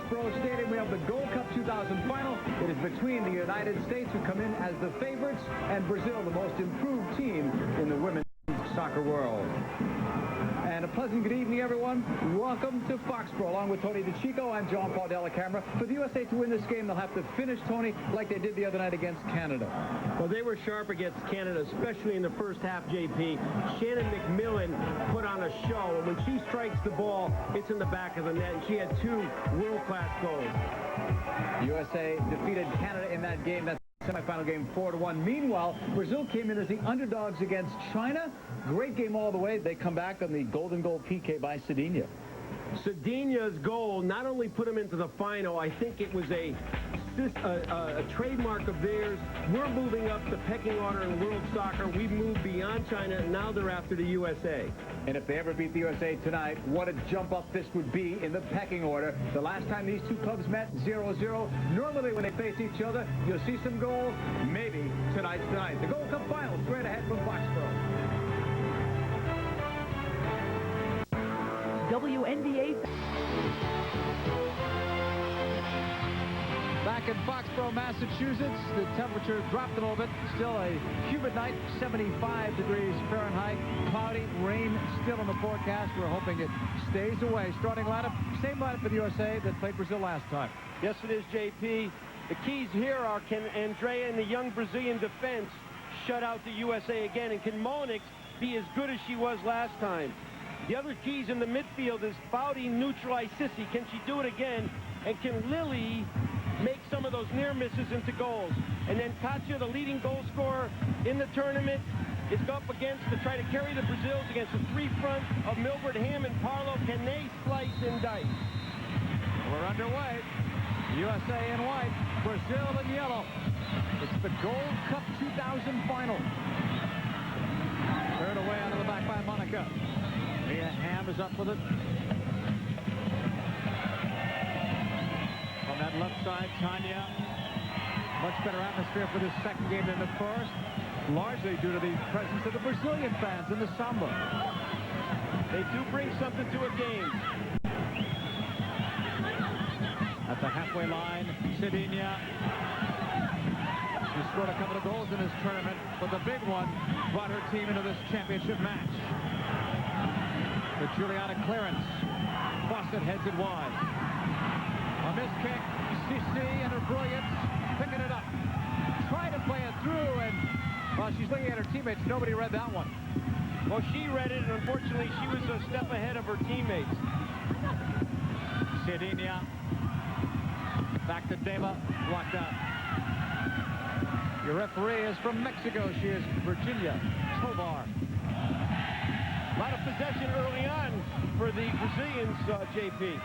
Foxborough Stadium, we have the Gold Cup 2000 final. It is between the United States, who come in as the favorites, and Brazil, the most improved team in the women's soccer world. And a pleasant good evening, everyone. Welcome to Foxborough. Along with Tony DeChico, I'm John Paul Della Camera. For the USA to win this game, they'll have to finish, Tony, like they did the other night against Canada. Well, they were sharp against Canada, especially in the first half, JP. Shannon MacMillan put on a show, and when she strikes the ball, it's in the back of the net. She had 2 world-class goals. USA defeated Canada in that game. That's semifinal game 4-1. Meanwhile, Brazil came in as the underdogs against China. Great game all the way. They come back on the golden goal PK by Cedinha. Cedinha's goal not only put them into the final, I think it was a trademark of theirs. We're moving up the pecking order in world soccer. We've moved beyond China, and now they're after the USA. And if they ever beat the USA tonight, what a jump up this would be in the pecking order. The last time these two clubs met, 0-0. Normally when they face each other, you'll see some goals. Maybe tonight's tonight. The Gold Cup final straight ahead from Foxborough. WNBA. Back in Foxborough, Massachusetts, the temperature dropped a little bit. Still a humid night, 75 degrees Fahrenheit. Cloudy, rain still in the forecast. We're hoping it stays away. Starting lineup, same lineup for the USA that played Brazil last time. Yes, it is, JP. The keys here are, can Andrea and the young Brazilian defense shut out the USA again? And can Mullinix be as good as she was last time? The other keys in the midfield is Foudy neutralize Sissi. Can she do it again? And can Lilly make some of those near misses into goals? And then Katia, the leading goal scorer in the tournament, is up against to try to carry the Brazils against the 3 front of Milbrett, Hamm, and Parlow. Can they slice and dice? We're underway. USA in white, Brazil in yellow. It's the Gold Cup 2000 final. Third away out of the back by Monica. Hamm is up with it. On that left side, Tanya. Much better atmosphere for this second game than the first, largely due to the presence of the Brazilian fans in the samba. They do bring something to a game. At the halfway line, Cedinha. She scored a couple of goals in this tournament, but the big one brought her team into this championship match. The Juliana clearance. Fawcett heads it wide. On this kick, Sissi and her brilliance picking it up. Trying to play it through, and while she's looking at her teammates, nobody read that one. Well, she read it, and unfortunately, she was a step ahead of her teammates. Cedinha. Back to Deva. Blocked out. Your referee is from Mexico. She is Virginia Tovar. A lot of possession early on for the Brazilians, JP.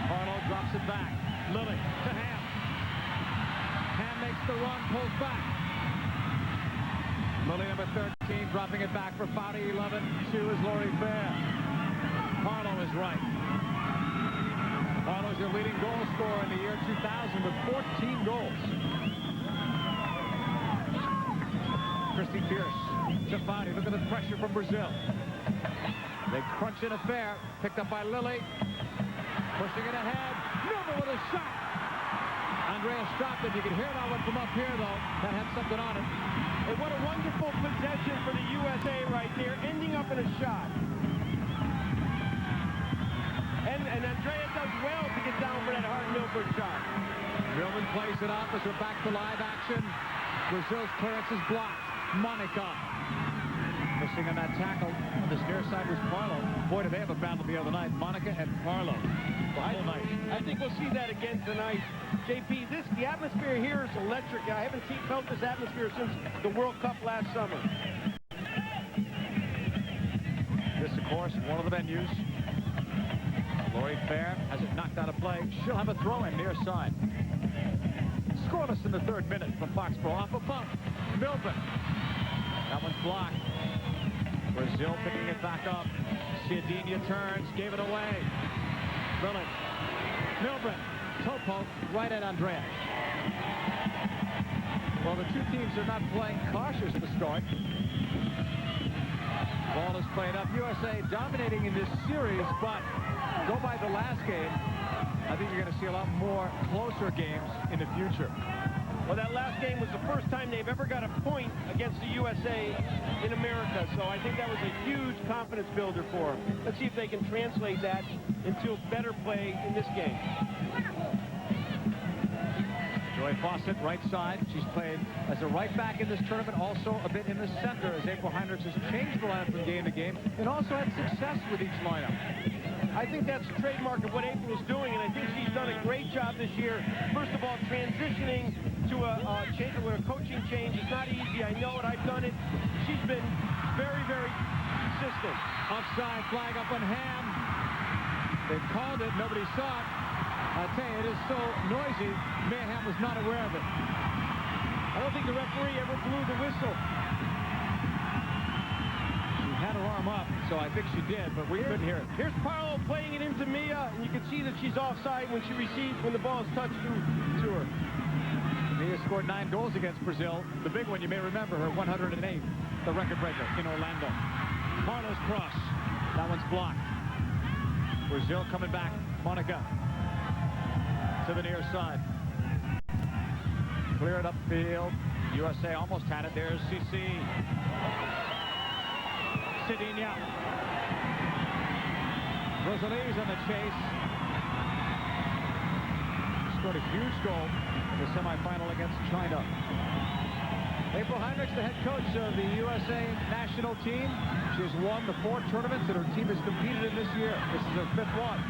Parlow drops it back. Lilly to Hamm. Hamm makes the run, pulls back. Lilly number 13 dropping it back for Foudy. 11-2 is Lori Fair. Parlow is right. Parlow is your leading goal scorer in the year 2000 with 14 goals. Pearce to Foudy. Look at the pressure from Brazil. They crunch in a Fair. Picked up by Lilly. Pushing it ahead. Milbrett with a shot. Andrea stopped it. You can hear that one from up here, though. That had something on it. And what a wonderful possession for the USA right there, ending up in a shot. And Andrea does well to get down for that hard Milbrett shot. Gilman plays it off as we're back to live action. Brazil's clearance is blocked. Monica missing on that tackle. On this near side was Parlow. Boy, did they have a battle the other night. Monica and Parlow. I think we'll see that again tonight. JP, the atmosphere here is electric. I haven't felt this atmosphere since the World Cup last summer. This, of course, one of the venues. Lori Fair has it knocked out of play. She'll have a throw-in near side. Scoreless in the 3rd minute from Foxborough. Off a bump. Milbrett. That one's blocked. Brazil picking it back up. Cedinha turns, gave it away. Lilly. Milbrett. Toe poke right at Andrea. Well, the two teams are not playing cautious to start. Ball is played up. USA dominating in this series, but go by the last game, I think you're going to see a lot more closer games in the future. Well, that last game was the first time they've ever got a point against the USA in America, so I think that was a huge confidence builder for them. Let's see if they can translate that into better play in this game. Joy Fawcett, right side. She's played as a right back in this tournament, also a bit in the center, as April Heinrichs has changed the lineup from game to game and also had success with each lineup. I think that's a trademark of what April is doing, and I think she's done a great job this year. First of all, transitioning to a change with a coaching change is not easy. I know it. I've done it. She's been very, very consistent. Offside flag up on Hamm. They called it. Nobody saw it. I tell you, it is so noisy. Mayhem was not aware of it. I don't think the referee ever blew the whistle. She had her arm up, so I think she did, but we couldn't hear it. Here's Parlow playing it into Mia, and you can see that she's offside when she receives, when the ball is touched to her. Mia scored 9 goals against Brazil. The big one, you may remember her 108, the record breaker in Orlando. Parlow's cross. That one's blocked. Brazil coming back. Monica to the near side. Clear it upfield. USA almost had it. There's Sissi. Sidinia. Rosalie's on the chase. Scored a huge goal in the semifinal against China. April Heinrichs, the head coach of the USA national team. She has won the 4 tournaments that her team has competed in this year. This is her 5th one.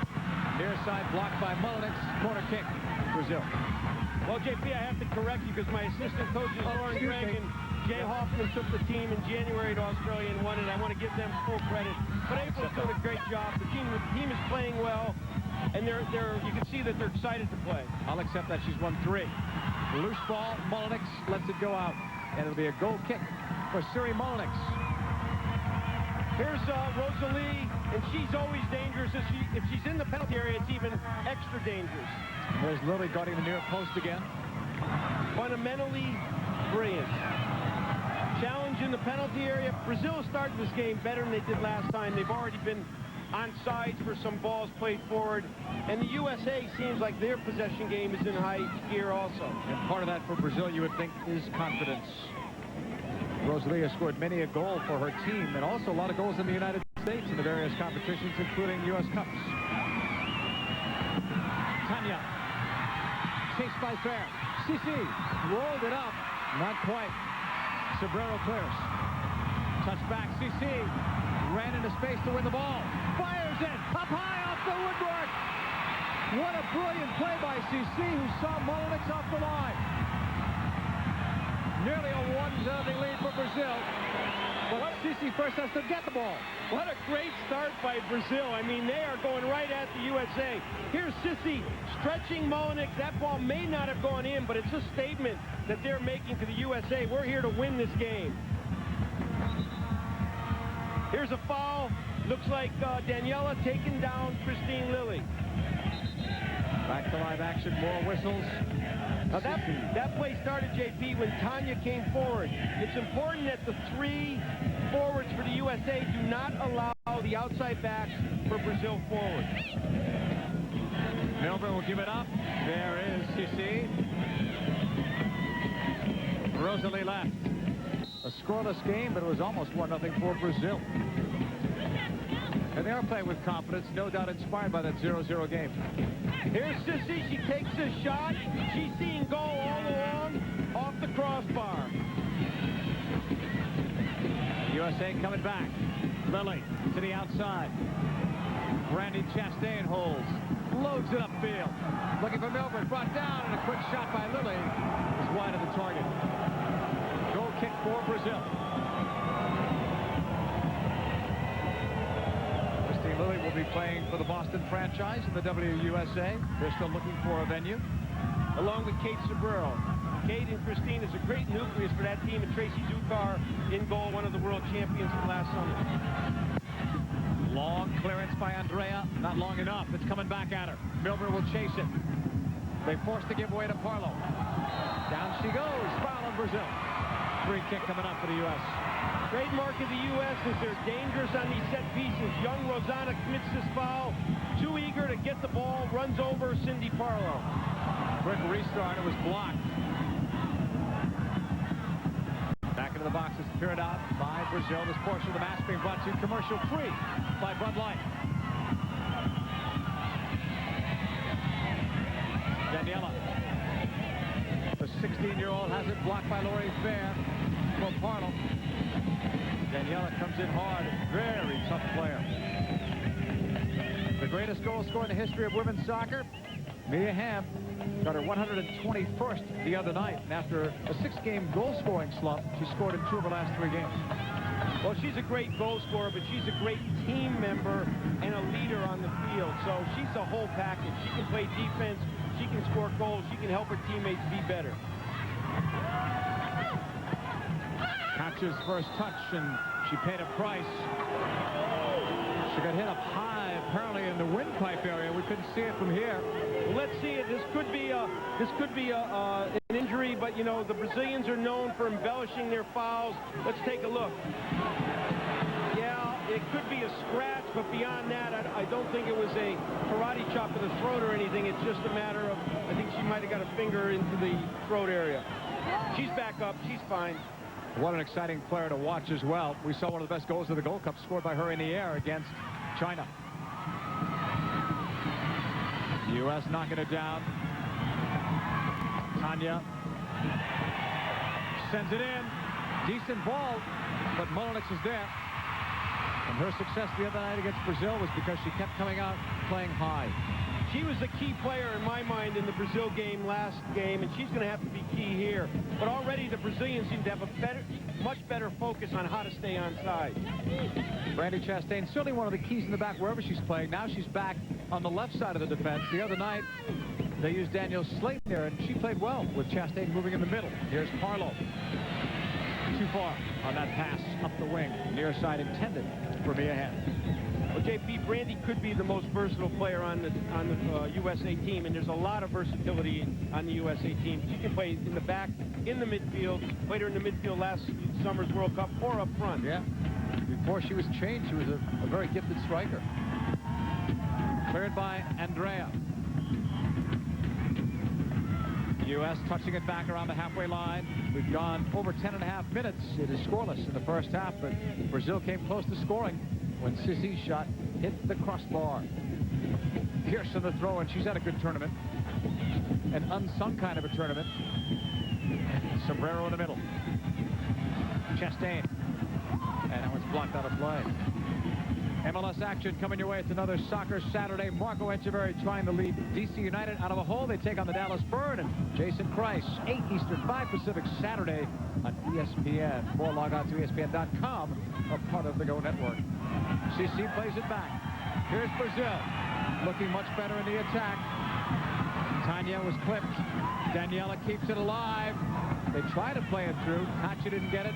Near side blocked by Mullinix. Corner kick, Brazil. Well, JP, I have to correct you because my assistant coaches, Lauren Gregg and Jay Hoffman, took the team in January to Australia and won it. I want to give them full credit. But April's doing a great job. The team is playing well, and you can see that they're excited to play. I'll accept that. She's won 3. Loose ball. Mullinix lets it go out, and it'll be a goal kick for Siri Mullinix. Here's Rosalie, and she's always dangerous. If she's in the penalty area, it's even extra dangerous. There's Lilly guarding the near post again. Fundamentally brilliant. Challenge in the penalty area. Brazil started this game better than they did last time. They've already been on sides for some balls played forward. And the USA seems like their possession game is in high gear also. And part of that for Brazil, you would think, is confidence. Rosalie has scored many a goal for her team, and also a lot of goals in the United States in the various competitions, including U.S. Cups. Tanya, chased by Fair. Sissi rolled it up. Not quite. Sobrero clears. Touch back. Sissi ran into space to win the ball. Fires it. Up high off the woodwork. What a brilliant play by Sissi, who saw Mullinix off the line. Nearly a 1-0 lead for Brazil. But Sissi first has to get the ball. What a great start by Brazil. I mean, they are going right at the USA. Here's Sissi stretching Mullinix. That ball may not have gone in, but it's a statement that they're making to the USA. We're here to win this game. Here's a foul. Looks like Daniela taking down Christine Lilly. Back to live action, more whistles. Now that play started, JP, when Tanya came forward. It's important that the 3 forwards for the USA do not allow the outside backs for Brazil forward. Milbrett will give it up. There is Sissi. Rosalie left. A scoreless game, but it was almost 1-0 for Brazil. And they are playing with confidence, no doubt inspired by that 0-0 game. Here's Sissi. She takes a shot. She's seeing goal all along off the crossbar. USA coming back. Lilly to the outside. Brandy Chastain holds. Loads it upfield. Looking for Milbrett. Brought down, and a quick shot by Lilly is wide of the target. Goal kick for Brazil. Lilly will be playing for the Boston franchise in the WUSA. They're still looking for a venue. Along with Kate Sobrero. Kate and Christine is a great nucleus for that team, and Tracy Zukar in goal, one of the world champions from last summer. Long clearance by Andrea. Not long enough. It's coming back at her. Milbrett will chase it. They force the giveaway to Parlow. Down she goes. Foul on Brazil. Free kick coming up for the U.S. Trademark of the U.S. is they're dangerous on these set pieces. Young Rosana commits this foul. Too eager get the ball, runs over Cindy Parlow. Quick restart, it was blocked. Back into the box is cleared out by Brazil. This portion of the match being brought to you commercial-free by Bud Light. Daniela. The 16-year-old has it blocked by Lori Fair for Parlow. Daniela comes in hard. Very tough player. The greatest goal scorer in the history of women's soccer, Mia Hamm, got her 121st the other night. And after a 6-game goal-scoring slump, she scored in 2 of her last 3 games. Well, she's a great goal scorer, but she's a great team member and a leader on the field. So she's a whole package. She can play defense. She can score goals. She can help her teammates be better. Katya's first touch, and she paid a price. She got hit up high, apparently in the windpipe area. We couldn't see it from here. Well, let's see it. This could be an injury, but you know the Brazilians are known for embellishing their fouls. Let's take a look. Yeah, it could be a scratch, but beyond that, I don't think it was a karate chop to the throat or anything. It's just a matter of, I think she might have got a finger into the throat area. She's back up. She's fine. What an exciting player to watch as well. We saw one of the best goals of the Gold Cup scored by her in the air against China. The U.S. knocking it down. Tanya sends it in. Decent ball, but Mullinix is there. And her success the other night against Brazil was because she kept coming out playing high. She was the key player in my mind in the Brazil game last game, and she's going to have to be key here. But already the Brazilians seem to have a much better focus on how to stay onside. Brandy Chastain, certainly one of the keys in the back wherever she's playing. Now she's back on the left side of the defense. The other night, they used Danielle Slate there, and she played well with Chastain moving in the middle. Here's Parlow. Too far on that pass up the wing. Near side intended for Mia Hamm. Well, JP, Brandy could be the most versatile player on the USA team, and there's a lot of versatility on the USA team. She can play in the back, in the midfield, played her in the midfield last summer's World Cup, or up front. Yeah. Before she was changed, she was a very gifted striker. Cleared by Andrea. U.S. touching it back around the halfway line. We've gone over 10.5 minutes. It is scoreless in the first half, but Brazil came close to scoring when Sissi's shot hit the crossbar. Pearce on the throw, and she's had a good tournament. An unsung kind of a tournament. Sobrero in the middle. Chastain. And that one's blocked out of play. MLS action coming your way. It's another Soccer Saturday. Marco Echeverry trying to lead DC United out of a hole. They take on the Dallas Bird and Jason Kreis. 8 Eastern, 5 Pacific, Saturday on ESPN. More log on to ESPN.com, a part of the Go Network. Sissi plays it back. Here's Brazil. Looking much better in the attack. Tanya was clipped. Daniela keeps it alive. They try to play it through. Katia didn't get it.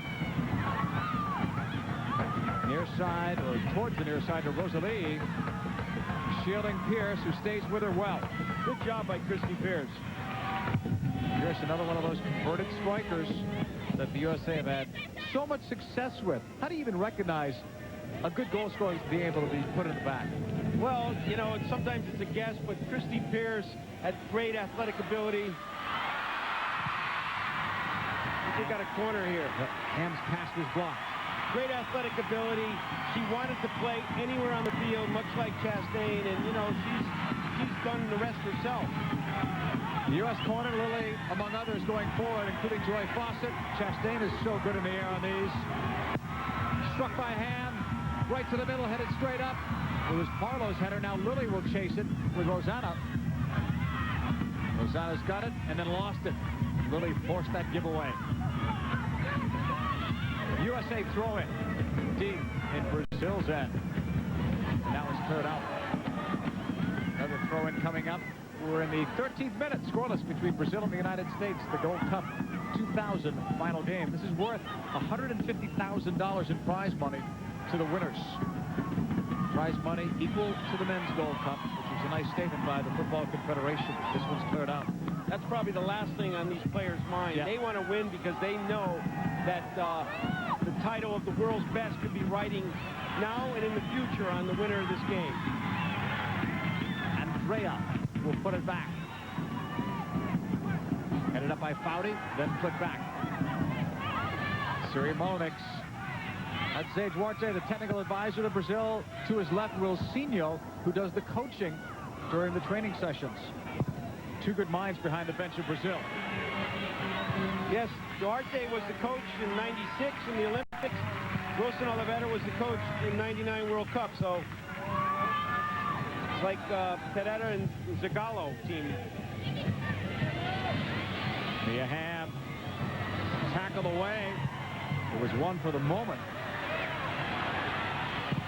Near side, or towards the near side to Rosalie. Shielding Pearce, who stays with her well. Good job by Christy Pearce. Pearce, another one of those converted strikers that the USA have had so much success with. How do you even recognize a good goal scorer being able to be put in the back? Well, you know, sometimes it's a guess, but Christy Pearce had great athletic ability. They got a corner here. Hamm's pass was blocked. Great athletic ability. She wanted to play anywhere on the field, much like Chastain, and, you know, she's done the rest herself. The U.S. corner, Lilly, among others, going forward, including Joy Fawcett. Chastain is so good in the air on these. Struck by Hamm, right to the middle, headed straight up. It was Parlow's header. Now Lilly will chase it with Rosanna. Rosanna's got it and then lost it. Lilly forced that giveaway. USA throw in deep in Brazil's end. Now it's cleared out. Another throw in coming up. We're in the 13th minute, scoreless between Brazil and the United States. The Gold Cup 2000 final game. This is worth $150,000 in prize money to the winners. Prize money equal to the men's Gold Cup, which is a nice statement by the Football Confederation. This one's cleared out. That's probably the last thing on these players' mind. Yeah. They want to win because they know that the title of the world's best could be riding now and in the future on the winner of this game. And Andrea will put it back. Headed up by Foudy, then flick back. Mullinix. That's Zé Duarte, the technical advisor to Brazil. To his left, Wilsinho, who does the coaching during the training sessions. Two good minds behind the bench of Brazil. Yes, Duarte was the coach in '96 in the Olympics. Wilson Oliveira was the coach in '99 World Cup. So it's like Pereira and Zagallo team. Mia Hamm tackled away. It was one for the moment.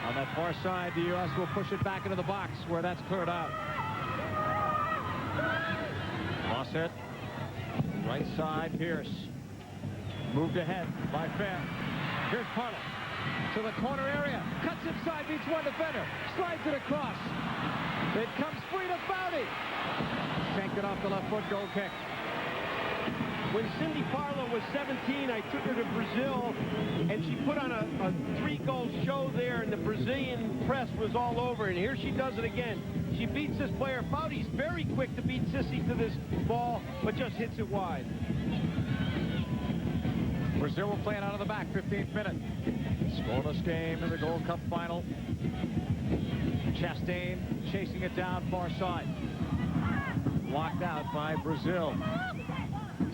On that far side, the U.S. will push it back into the box where that's cleared out. Fawcett, right side, Pearce. Moved ahead by Fair. Here's Parlow to the corner area. Cuts inside, beats one defender. Slides it across. It comes free to Foudy. Shanked it off the left foot, goal kick. When Cindy Parlow was 17, I took her to Brazil, and she put on a 3-goal show there, and the Brazilian press was all over. And here she does it again. She beats this player. Foudy's very quick to beat Sissi to this ball, but just hits it wide. Brazil will play it out of the back, 15th minute. Scoreless game in the Gold Cup final. Chastain chasing it down far side. Blocked out by Brazil.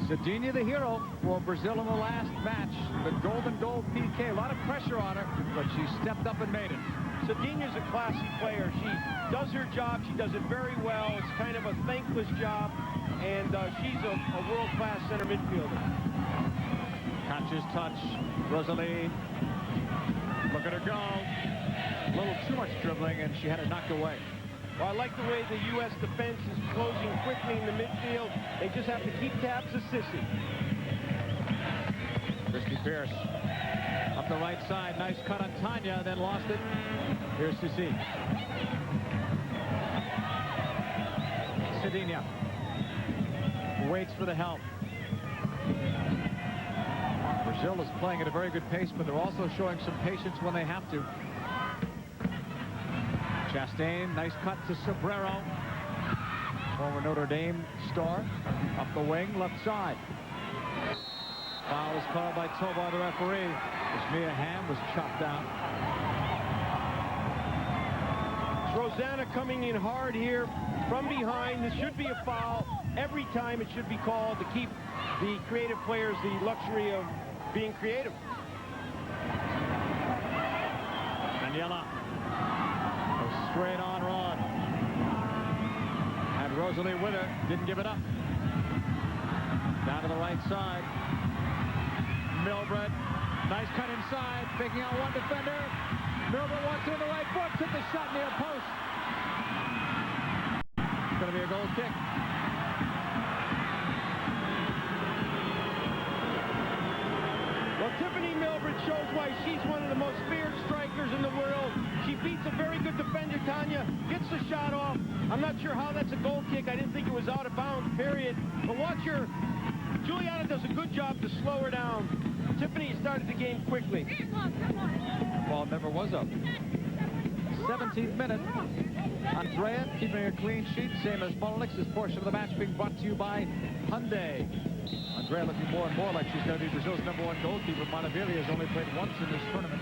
Sedinha, the hero for Brazil in the last match. The golden goal PK. A lot of pressure on her, but she stepped up and made it. Sedinha's a classy player. She does her job. She does it very well. It's kind of a thankless job, and she's a world-class center midfielder. Conscious touch. Rosalie. Look at her go. A little too much dribbling, and she had it knocked away. Well, I like the way the U.S. defense is closing quickly in the midfield. They just have to keep tabs of Sissi. Pearce up the right side. Nice cut on Tanya, then lost it. Here's Sissi. Sedinha waits for the help. Brazil is playing at a very good pace, but they're also showing some patience when they have to. Chastain, nice cut to Sobrero. Former Notre Dame star. Up the wing, left side. Foul was called by Tobar, the referee. As Mia Hamm was chopped down. Rosanna coming in hard here from behind. This should be a foul. Every time it should be called to keep the creative players the luxury of being creative. Daniela. Straight on run. And Rosalie with her. Didn't give it up. Down to the right side. Milbrett. Nice cut inside. Taking out one defender. Milbrett wants it in the right foot. Took the shot near post. It's going to be a goal kick. Well, Tiffany Milbrett shows why she's one of the most feared strikers in the world. She beats a very good defender, Tanya, gets the shot off. I'm not sure how that's a goal kick. I didn't think it was out of bounds, period. But watch her. Juliana does a good job to slow her down. Tiffany started the game quickly. Ball never was up. 17th minute. Andrea keeping a clean sheet, same as Mullinix. This portion of the match being brought to you by Hyundai. Andrea looking more and more like she's going to be Brazil's #1 goalkeeper. Monteville has only played once in this tournament.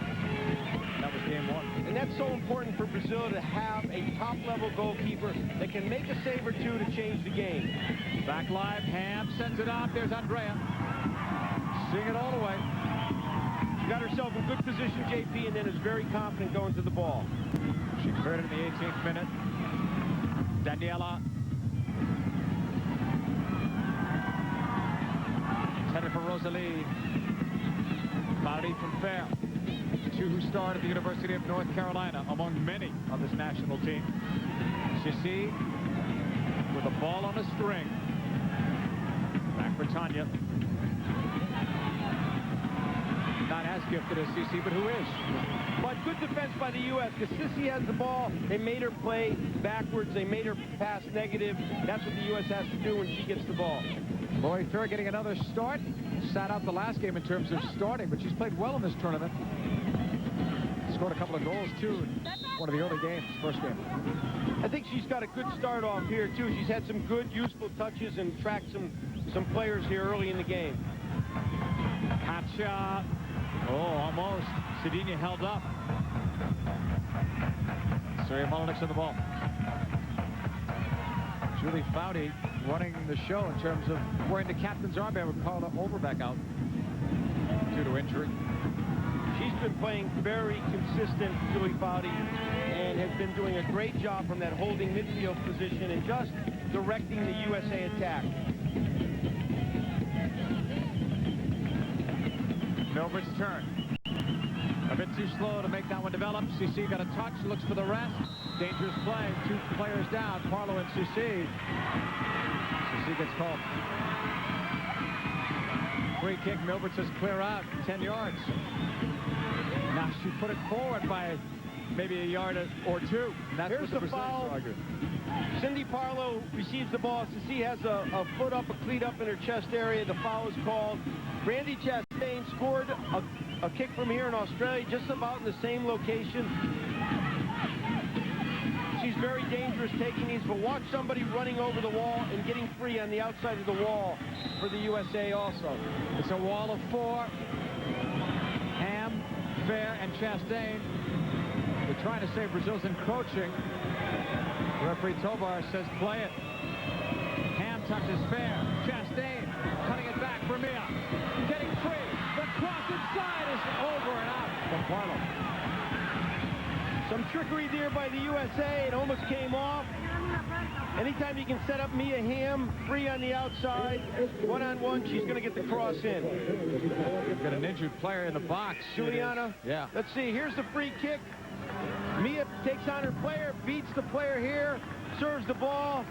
That was game 1. And that's so important for Brazil to have a top-level goalkeeper that can make a save or two to change the game. Back live, Hamm sends it out. There's Andrea. Seeing it all the way. She got herself in good position, JP, and then is very confident going to the ball. She cleared it in the 18th minute. Daniela. Headed for Rosalie. Foudy from Fair. Two who starred at the University of North Carolina, among many on this national team. Sissi with a ball on a string. Back for Tanya. Not as gifted as Sissi, but who is? But good defense by the U.S. because Sissi has the ball. They made her play backwards. They made her pass negative. That's what the U.S. has to do when she gets the ball. Lori Fair getting another start. Sat out the last game in terms of starting, but she's played well in this tournament. Scored a couple of goals, too, in one of the early games, first game. I think she's got a good start off here, too. She's had some good, useful touches and tracked some players here early in the game. Katia. Oh, almost. Cedinha held up. Mullinix on the ball. Julie Foudy running the show in terms of wearing the captain's armband with Parlow back out due to injury. She's been playing very consistent, Julie Foudy, and has been doing a great job from that holding midfield position and just directing the USA attack. Milbrett's turn. A bit too slow to make that one develop. Sissi got a touch, looks for the rest. Dangerous play, 2 players down, Parlow and Sissi. Sissi gets called. Free kick, Milbrett says clear out, 10 yards. Now she put it forward by maybe a yard or 2. That's Here's the foul. Cindy Parlow receives the ball. Sissi has a foot up, a cleat up in her chest area. The foul is called. Brandy Chastain scored a kick from here in Australia, just about in the same location. She's very dangerous taking these, but watch somebody running over the wall and getting free on the outside of the wall for the USA also. It's a wall of 4. Hamm, Fair, and Chastain. They're trying to say Brazil's encroaching. Referee Tovar says play it. Hamm touches Fair. Chastain cutting it back for Mia. Getting free. The cross inside is over and out from Parlow. Some trickery there by the USA. It almost came off. Anytime you can set up Mia Hamm free on the outside, one-on-one, she's going to get the cross in. We've got an injured player in the box. Juliana. Yeah. Let's see. Here's the free kick. Mia takes on her player, beats the player here, serves the ball,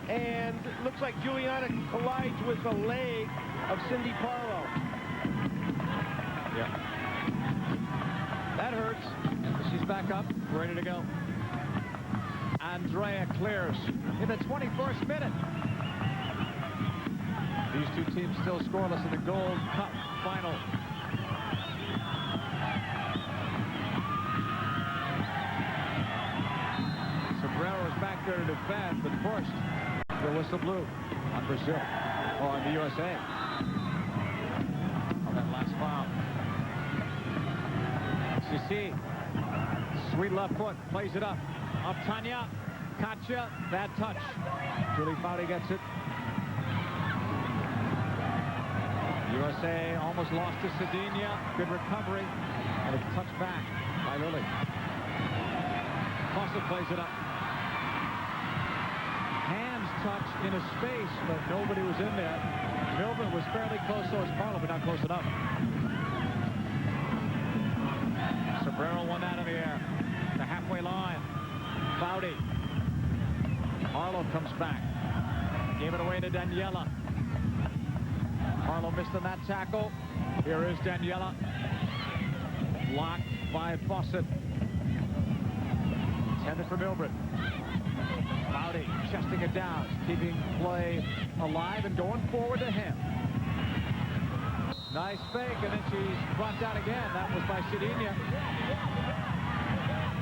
and it looks like Juliana collides with the leg of Cindy Parlow. Yeah. That hurts. She's back up, ready to go. Andrea clears in the 21st minute. These 2 teams still scoreless in the Gold Cup final. Sobrero is back there to defend, but first, the whistle blew on Brazil, or on the USA. On that last foul. Sissi, sweet left foot, plays it up. Up Tanya, Katia, bad touch. Julie Foudy gets it. USA almost lost to Cedinha. Good recovery, and it's touched back by Lilly. Fawcett plays it up. Hamm's touch in a space, but nobody was in there. Milbrett was fairly close, so was Parlow, but not close enough. Sobrero won that in the air. The halfway line. Foudy. Parlow comes back. Gave it away to Daniela. Parlow missed on that tackle. Here is Daniela. Blocked by Fawcett. Intended for Milbrett. Foudy chesting it down, keeping play alive and going forward to him. Nice fake, and then she's brought down again. That was by Cedinha.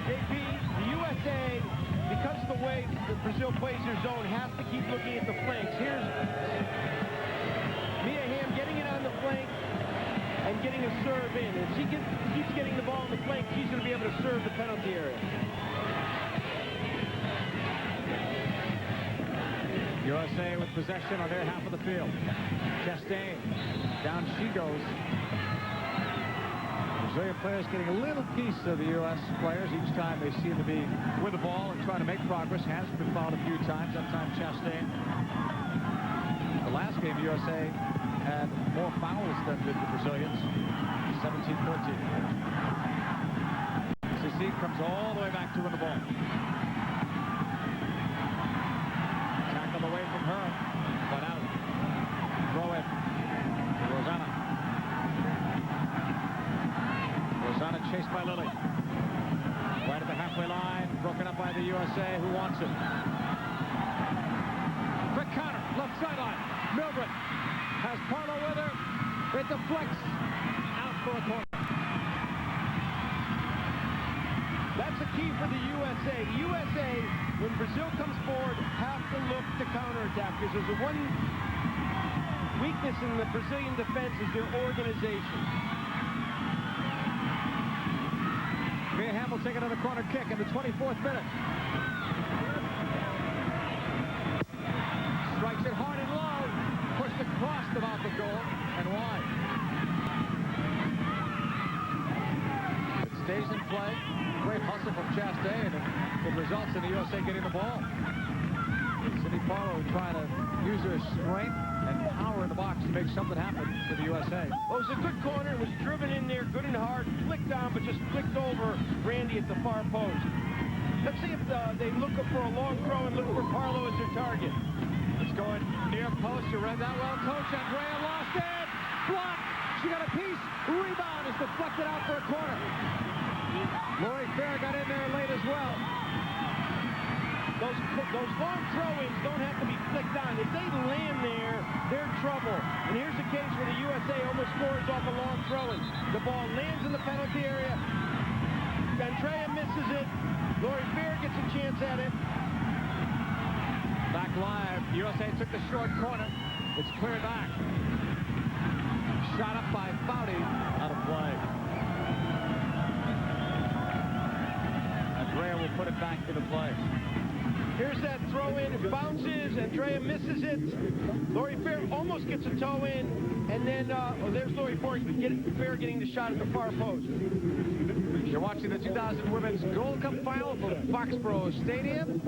JP, the USA, because of the way that Brazil plays their zone, has to keep looking at the flanks. Here's Mia Hamm getting it on the flank and getting a serve in. If she keeps getting the ball on the flank, she's going to be able to serve the penalty area. USA with possession on their half of the field. Chastain, down she goes. Brazilian players getting a little piece of the U.S. players each time they seem to be with the ball and trying to make progress. Has been fouled a few times, that time Chastain. The last game, the USA had more fouls than did the Brazilians, 17-14. Sissi comes all the way back to win the ball. Tackled away from her, but out. Throw it. Rosana. Rosana chased by Lilly. Right at the halfway line, broken up by the USA. Who wants it? Quick counter, left sideline. Milbrett has Parlow with her. It deflects out for a corner. That's the key for the USA. The USA when Brazil comes forward, have to look to counterattack, because there's one weakness in the Brazilian defense is their organization. Hamm will take another corner kick in the 24th minute. Strikes it hard and low. Pushed across the mouth of goal and wide. It stays in play. Great hustle from Chastain, and it results in the USA getting the ball. Parlow trying to use her strength and power in the box to make something happen for the USA. Well, it was a good corner. It was driven in there, good and hard, flicked on, but just flicked over Randy at the far post. Let's see if they look up for a long throw and look for Parlow as their target. It's going near post. You read that well, Coach. Andrea lost it. Blocked. She got a piece. Rebound is deflected out for a corner. Lori Fair got in there late as well. Those long throw-ins don't have to be flicked on. If they land there, they're in trouble. And here's a case where the USA almost scores off a long throw-in. The ball lands in the penalty area. Andrea misses it. Lori Fair gets a chance at it. Back live. USA took the short corner. It's cleared back. Shot up by Foudy. Out of play. Andrea will put it back into play. Here's that throw in, it bounces, Andrea misses it. Lori Fair almost gets a toe in, and then, there's Lori Fair getting the shot at the far post. You're watching the 2000 Women's Gold Cup Final from Foxborough Stadium.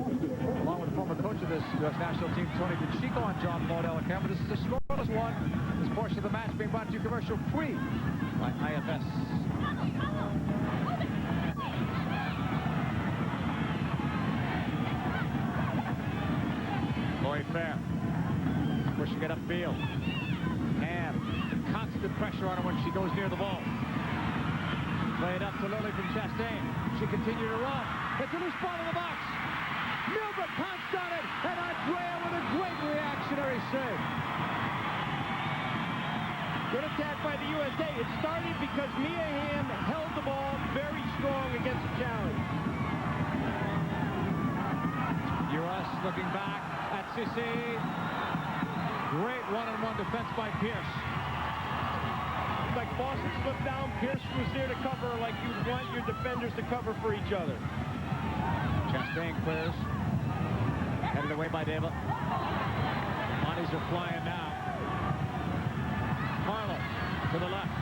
Along with the former coach of this U.S. national team, Tony DeChico, on John Paul Camera. This is a scoreless one. This portion of the match being brought to you commercial free by IFS. Lori Fair pushing it upfield. Hamm, constant pressure on her when she goes near the ball. Play it up to Lilly from Chastain. She continued to run. It's a loose ball in the box. Milbrett pounced on it, and Andrea with a great reactionary save. Good attack by the USA. It started because Mia Hamm held the ball very strong against the challenge. US looking back at Sissi. Great one-on-one defense by Pearce. Like Boston slipped down, Pearce was there to cover like you want your defenders to cover for each other. Chastain clears. Headed away by Deva. Bodies are flying now. Parlow to the left.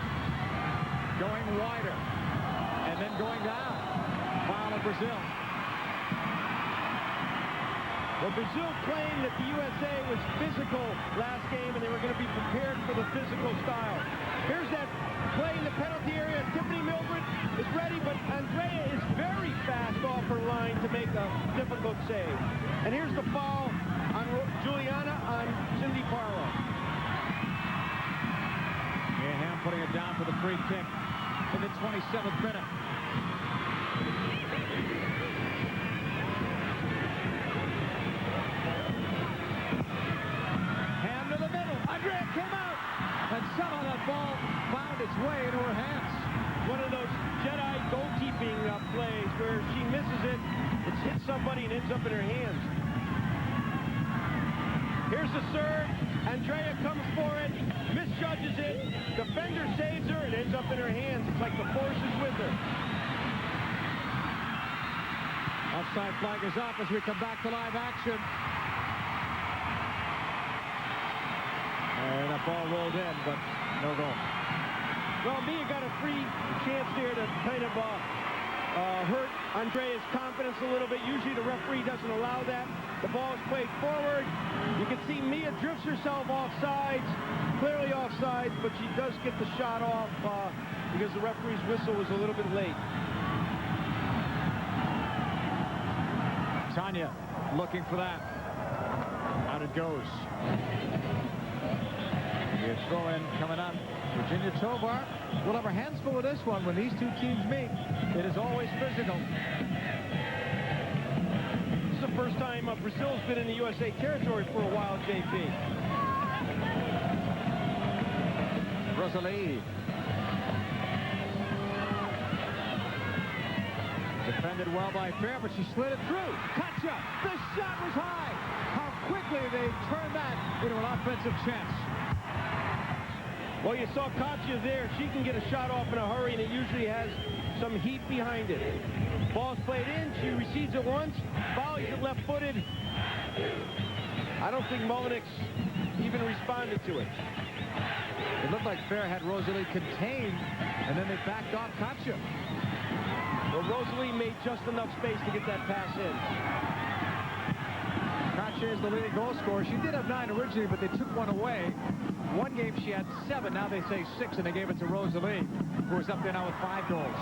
Going wider. And then going down. Foul of Brazil. Well, Brazil claimed that the USA was physical last game and they were going to be prepared for the physical style. Here's that play in the penalty area. Tiffany Milbrett is ready, but Andrea is very fast off her line to make a difficult save. And here's the foul on Juliana on Cindy Parlow. Yeah, Hamm putting it down for the free kick in the 27th minute. Came out, and somehow that ball found its way into her hands. One of those Jedi goalkeeping plays where she misses it, it's hit somebody and ends up in her hands. Here's the serve. Andrea comes for it, misjudges it. Defender saves her and ends up in her hands. It's like the force is with her. Offside flag is up as we come back to live action. And that ball rolled in, but no goal. Well, Mia got a free chance there to kind of hurt Andrea's confidence a little bit. Usually the referee doesn't allow that. The ball is played forward. You can see Mia drifts herself offsides, clearly offsides, but she does get the shot off because the referee's whistle was a little bit late. Tanya looking for that. Out it goes. The throw-in coming up. Virginia Tovar will have her hands full with this one when these two teams meet. It is always physical. This is the first time Brazil's been in the USA territory for a while, JP. Rosalie. Defended well by Fair, but she slid it through. Katia, the shot was high. How quickly they turned that into an offensive chance. Well, you saw Katia there. She can get a shot off in a hurry, and it usually has some heat behind it. Ball's played in. She receives it once, volleys it left-footed. I don't think Mullinix even responded to it. It looked like Fair had Rosalie contained, and then they backed off Katia. Well, Rosalie made just enough space to get that pass in. Katia is the leading goal scorer. She did have 9 originally, but they took one away. One game she had 7. Now they say 6, and they gave it to Rosalie, who is up there now with 5 goals.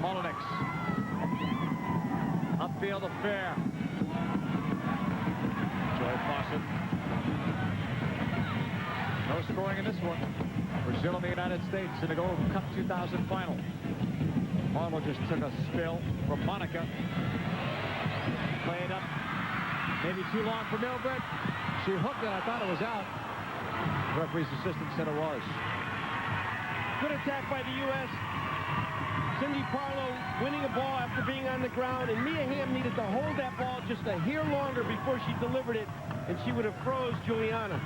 Mullinix. Upfield of Fair. Joy Fawcett. No scoring in this one. Brazil and the United States in the Gold Cup 2000 final. Parlow just took a spill from Monica. Played up. Maybe too long for Milbrett. She hooked it. I thought it was out. The referee's assistant said it was. Good attack by the U.S. Cindy Parlow winning a ball after being on the ground, and Mia Hamm needed to hold that ball just a hair longer before she delivered it, and she would have froze Juliana.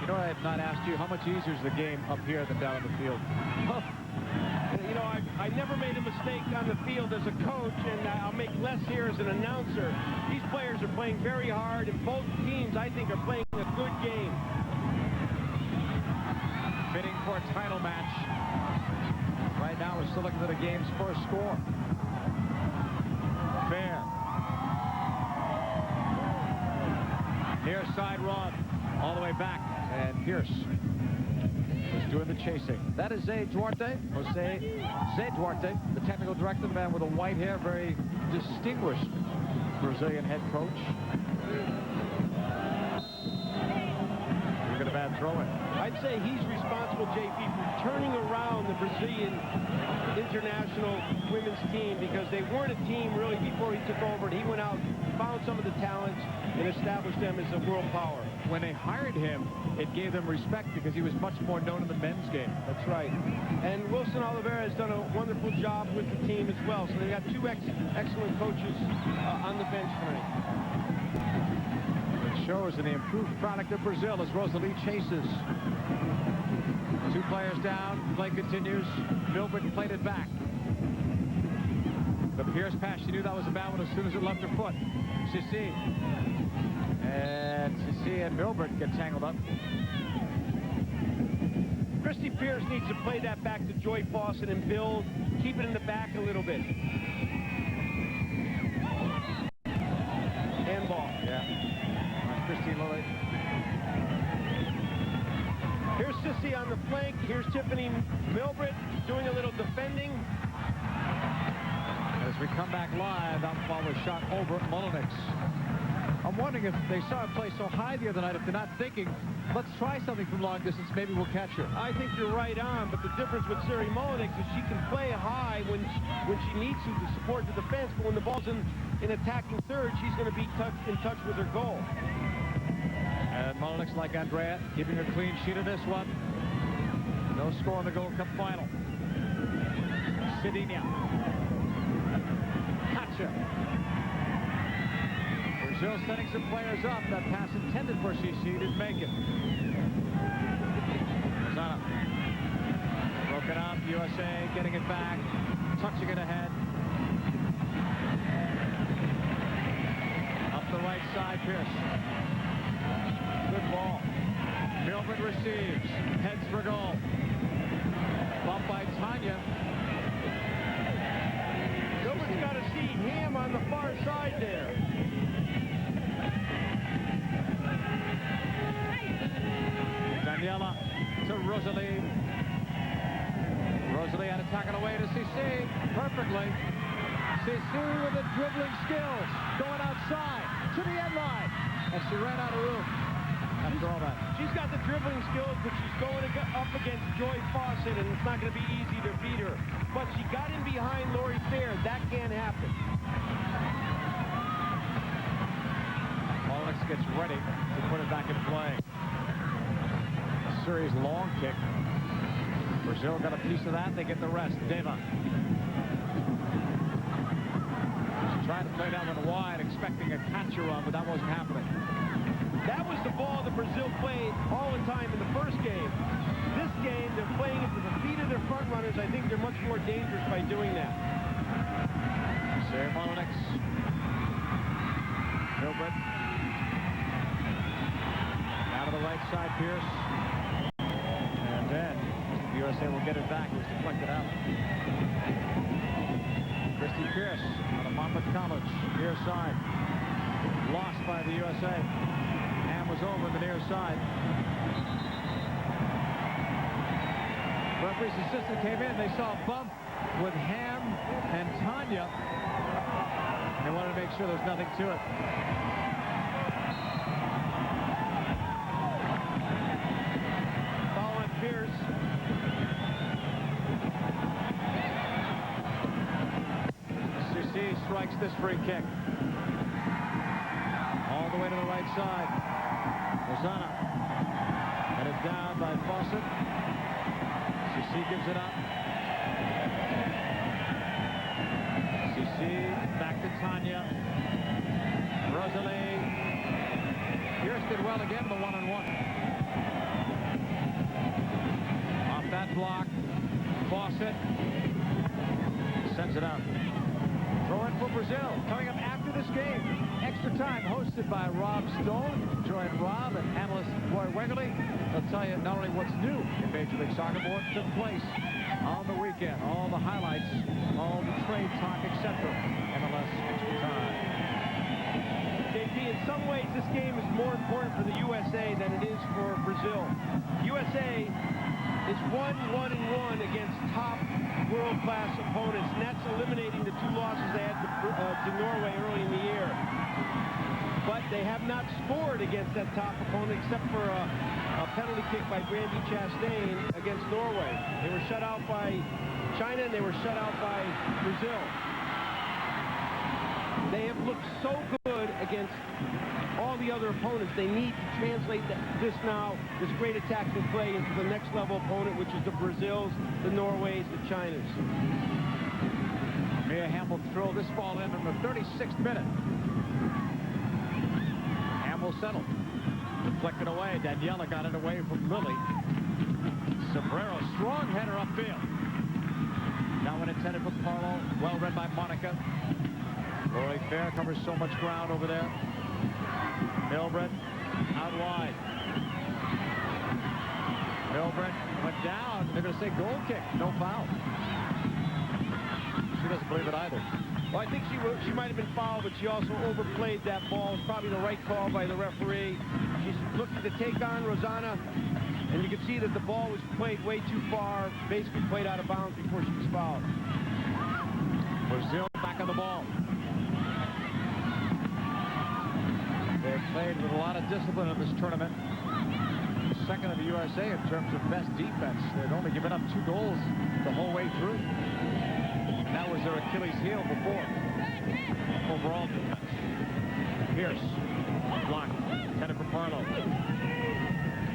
You know, I have not asked you, how much easier is the game up here than down on the field? You know, I never made a mistake on the field as a coach, and I'll make less here as an announcer. These players are playing very hard, and both teams, I think, are playing a good game. Fitting for a title match. Right now, we're still looking at the game's first score. Fair. Near side run. All the way back. And Pearce is doing the chasing. That is Jose Duarte, the technical director, the man with the white hair, very distinguished Brazilian head coach. Look at a bad throw-in. I'd say he's responsible, JP, for turning around the Brazilian international women's team, because they weren't a team really before he took over, and he went out, found some of the talents, and established them as a world power. When they hired him, it gave them respect because he was much more known in the men's game. That's right. And Wilson Oliveira has done a wonderful job with the team as well. So they've got 2 excellent coaches on the bench tonight. It shows in the improved product of Brazil as Rosalie chases. 2 players down. Play continues. Milbrett played it back. The Pearce pass, she knew that was a bad one as soon as it left her foot. Sissi. And Sissi and Milbrett get tangled up. Christy Pearce needs to play that back to Joy Fawcett and build, keep it in the back a little bit. Handball. Yeah. Christy Lilly. Here's Sissi on the flank. Here's Tiffany Milbrett doing a little defending. As we come back live, that ball was shot over Mullinix. I'm wondering if they saw her play so high the other night, if they're not thinking, let's try something from long distance, maybe we'll catch her. I think you're right on, but the difference with Siri Mullinix is she can play high when she needs to support the defense, but when the ball's in attacking third, she's going to be in touch with her goal. And Mullinix, like Andrea, keeping a clean sheet of this one. No score in the Gold Cup final. Sidinia. Katia. Brazil setting some players up. That pass intended for Sissi didn't make it. Zana. Broken up. USA getting it back. Touching it ahead. Up the right side, Pearce. Good ball. Milbrett receives. Heads for goal. Bump by Tanya. Milbrett's got to see Hamm on the far side there. Daniela to Rosalie. Rosalie had to tack it away to Sissi perfectly. Sissi with the dribbling skills, going outside to the end line, and she ran out of room after all that. She's got the dribbling skills, but she's going up against Joy Fawcett, and it's not going to be easy to beat her. But she got in behind Lori Fair. That can't happen. Mullinix gets ready to put it back in play. Suri's long kick Brazil got a piece of that. They get the rest. Deva. Trying to play that one wide, expecting a catcher run, but that wasn't happening. That was the ball that Brazil played all the time in the first game. This game, they're playing it to the feet of their front runners. I think they're much more dangerous by doing that. Mullinix. Milbrett. Down to the right side, Pearce. And then the USA will get it back. It was deflected out. Pearce on the Monmouth College, near side. Lost by the USA. Hamm was over the near side. Referee's assistant came in. They saw a bump with Hamm and Tanya. They wanted to make sure there's nothing to it. Foul on Pearce. Sissi strikes this free kick. All the way to the right side. Rosanna. Headed down by Fawcett. Sissi gives it up. Sissi back to Tanya. Rosalie. Pearce did well again, the one-on-one. Off that block. Fawcett sends it out. Throw in for Brazil. Coming up after this game. Extra time hosted by Rob Stone. Join Rob and analyst Roy Wegerle. They'll tell you not only what's new in Major League Soccer, but what took place on the weekend. All the highlights, all the trade talk, etc. MLS Extra Time. JP, in some ways this game is more important for the USA than it is for Brazil. USA is 1-1-1 against top world-class opponents, and that's eliminating the 2 losses they had to Norway early in the year. But they have not scored against that top opponent except for a penalty kick by Brandy Chastain against Norway. They were shut out by China, and they were shut out by Brazil. They have looked so good against all the other opponents. They need to translate this great attacking play into the next level opponent, which is the Brazils, the Norways, the Chinas. Mia Hamm will throw this ball in the 36th minute. Hamm will settle. Deflected away. Daniela got it away from Lilly. Sobrero, strong header upfield. That one intended for Parlow. Well read by Monica. Lori Fair covers so much ground over there. Milbrett out wide. Milbrett went down. They're going to say goal kick. No foul. She doesn't believe it either. Well, I think she might have been fouled, but she also overplayed that ball. It's probably the right call by the referee. She's looking to take on Rosanna, and you can see that the ball was played way too far, basically played out of bounds before she was fouled. Brazil back on the ball. They've played with a lot of discipline in this tournament. Second of the USA in terms of best defense. They'd only given up 2 goals the whole way through. And that was their Achilles heel before. Overall defense. Pearce. Blocked. Headed for Parlow.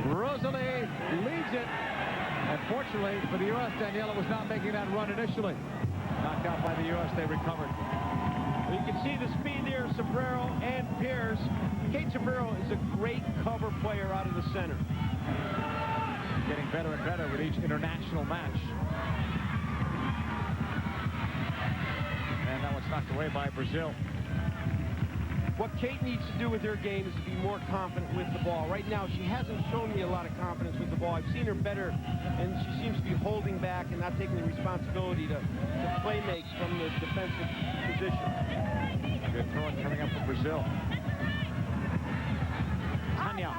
Rosalie leads it. Unfortunately for the U.S., Daniela was not making that run initially. Knocked out by the U.S., they recovered. You can see the speed there, Sobrero and Pearce. Kate Sobrero is a great cover player out of the center. Getting better and better with each international match. And that one's knocked away by Brazil. What Kate needs to do with her game is to be more confident with the ball. Right now, she hasn't shown me a lot of confidence with the ball. I've seen her better, and she seems to be holding back and not taking the responsibility to play make from the defensive position. Good throwing coming up from Brazil. Tanya.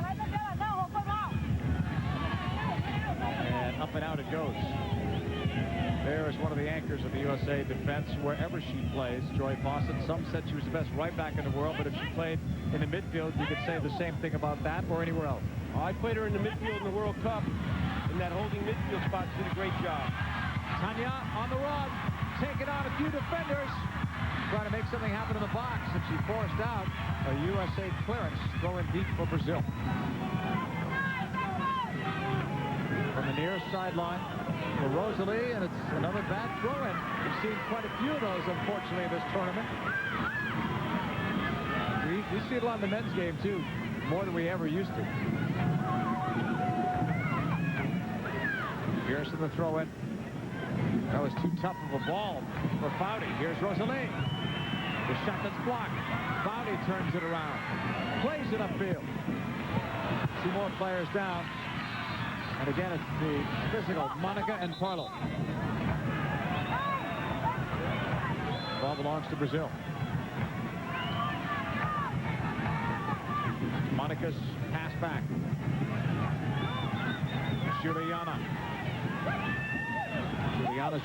And up and out it goes. There is one of the anchors of the USA defense wherever she plays, Joy Fawcett. Some said she was the best right back in the world, but if she played in the midfield, you could say the same thing about that or anywhere else. I played her in the midfield in the World Cup. In that holding midfield spot, she did a great job. Tanya on the run, taking on a few defenders, trying to make something happen in the box, and she forced out a USA clearance, throwing deep for Brazil. From on the near sideline for Rosalie, and it's another bad throw-in. We've seen quite a few of those, unfortunately, in this tournament. We see it a lot in the men's game, too, more than we ever used to. Pearce in the throw-in. That was too tough of a ball for Foudy. Here's Rosalie. The shot that's blocked. Foudy turns it around. Plays it upfield. Two more players down. And again, it's the physical Monica and Parlow. Ball belongs to Brazil. Monica's pass back. Juliana's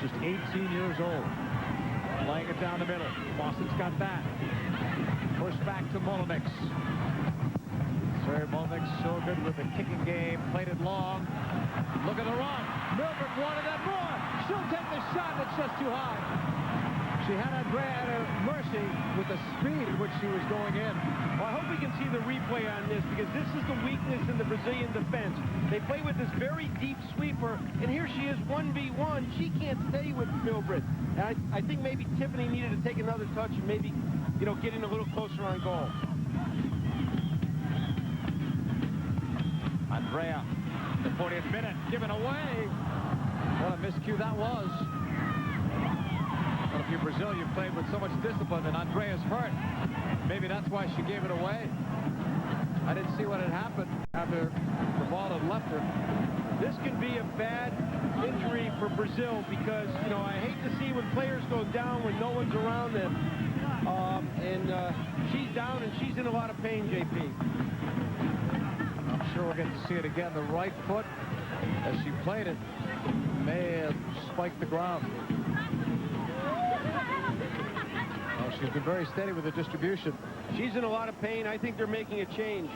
just 18 years old. Laying it down the middle. Fawcett's got that. Push back to Mullinix. Sorry, Mullinix so good with the kicking game. Played it long. Look at the run. Milbrett wanted that more. She'll take the shot. It's just too high. She had Andrea at her mercy with the speed at which she was going in. Well, I hope we can see the replay on this, because this is the weakness in the Brazilian defense. They play with this very deep sweeper, and here she is 1v1. She can't stay with Milbrett. And I think maybe Tiffany needed to take another touch and maybe, you know, get in a little closer on goal. Andrea, the 40th minute, given away. What a miscue that was. Well, if you're Brazil, you played with so much discipline, and Andrea's hurt. Maybe that's why she gave it away. I didn't see what had happened after the ball had left her. This can be a bad injury for Brazil, because, you know, I hate to see when players go down when no one's around them. She's down, and she's in a lot of pain, JP. I'm sure we'll get to see it again. The right foot, as she played it, may have spiked the ground. She's been very steady with the distribution. She's in a lot of pain. I think they're making a change.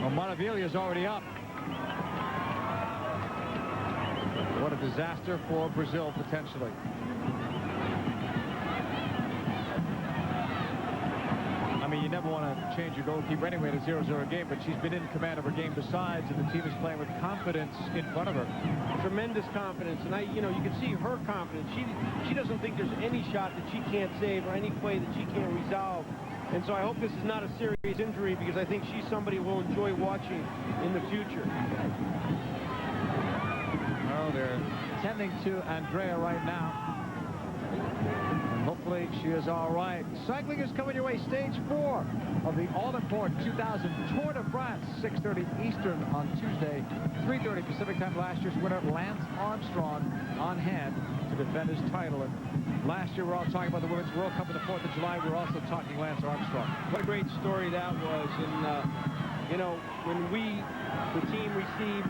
Well, Montevideo's already up. What a disaster for Brazil, potentially. I mean, you never want to change your goalkeeper anyway in a 0-0 game, but she's been in command of her game besides, and the team is playing with confidence in front of her. Tremendous confidence, and you know, you can see her confidence. She doesn't think there's any shot that she can't save or any play that she can't resolve. And so I hope this is not a serious injury, because I think she's somebody we'll enjoy watching in the future. Well, they're tending to Andrea right now. Hopefully she is all right. Cycling is coming your way. Stage 4 of the all-important 2000 Tour de France. 6:30 Eastern on Tuesday. 3:30 Pacific time. Last year's winner, Lance Armstrong, on hand to defend his title. And last year, we're all talking about the Women's World Cup on the 4th of July. We're also talking Lance Armstrong. What a great story that was. And, you know, when the team received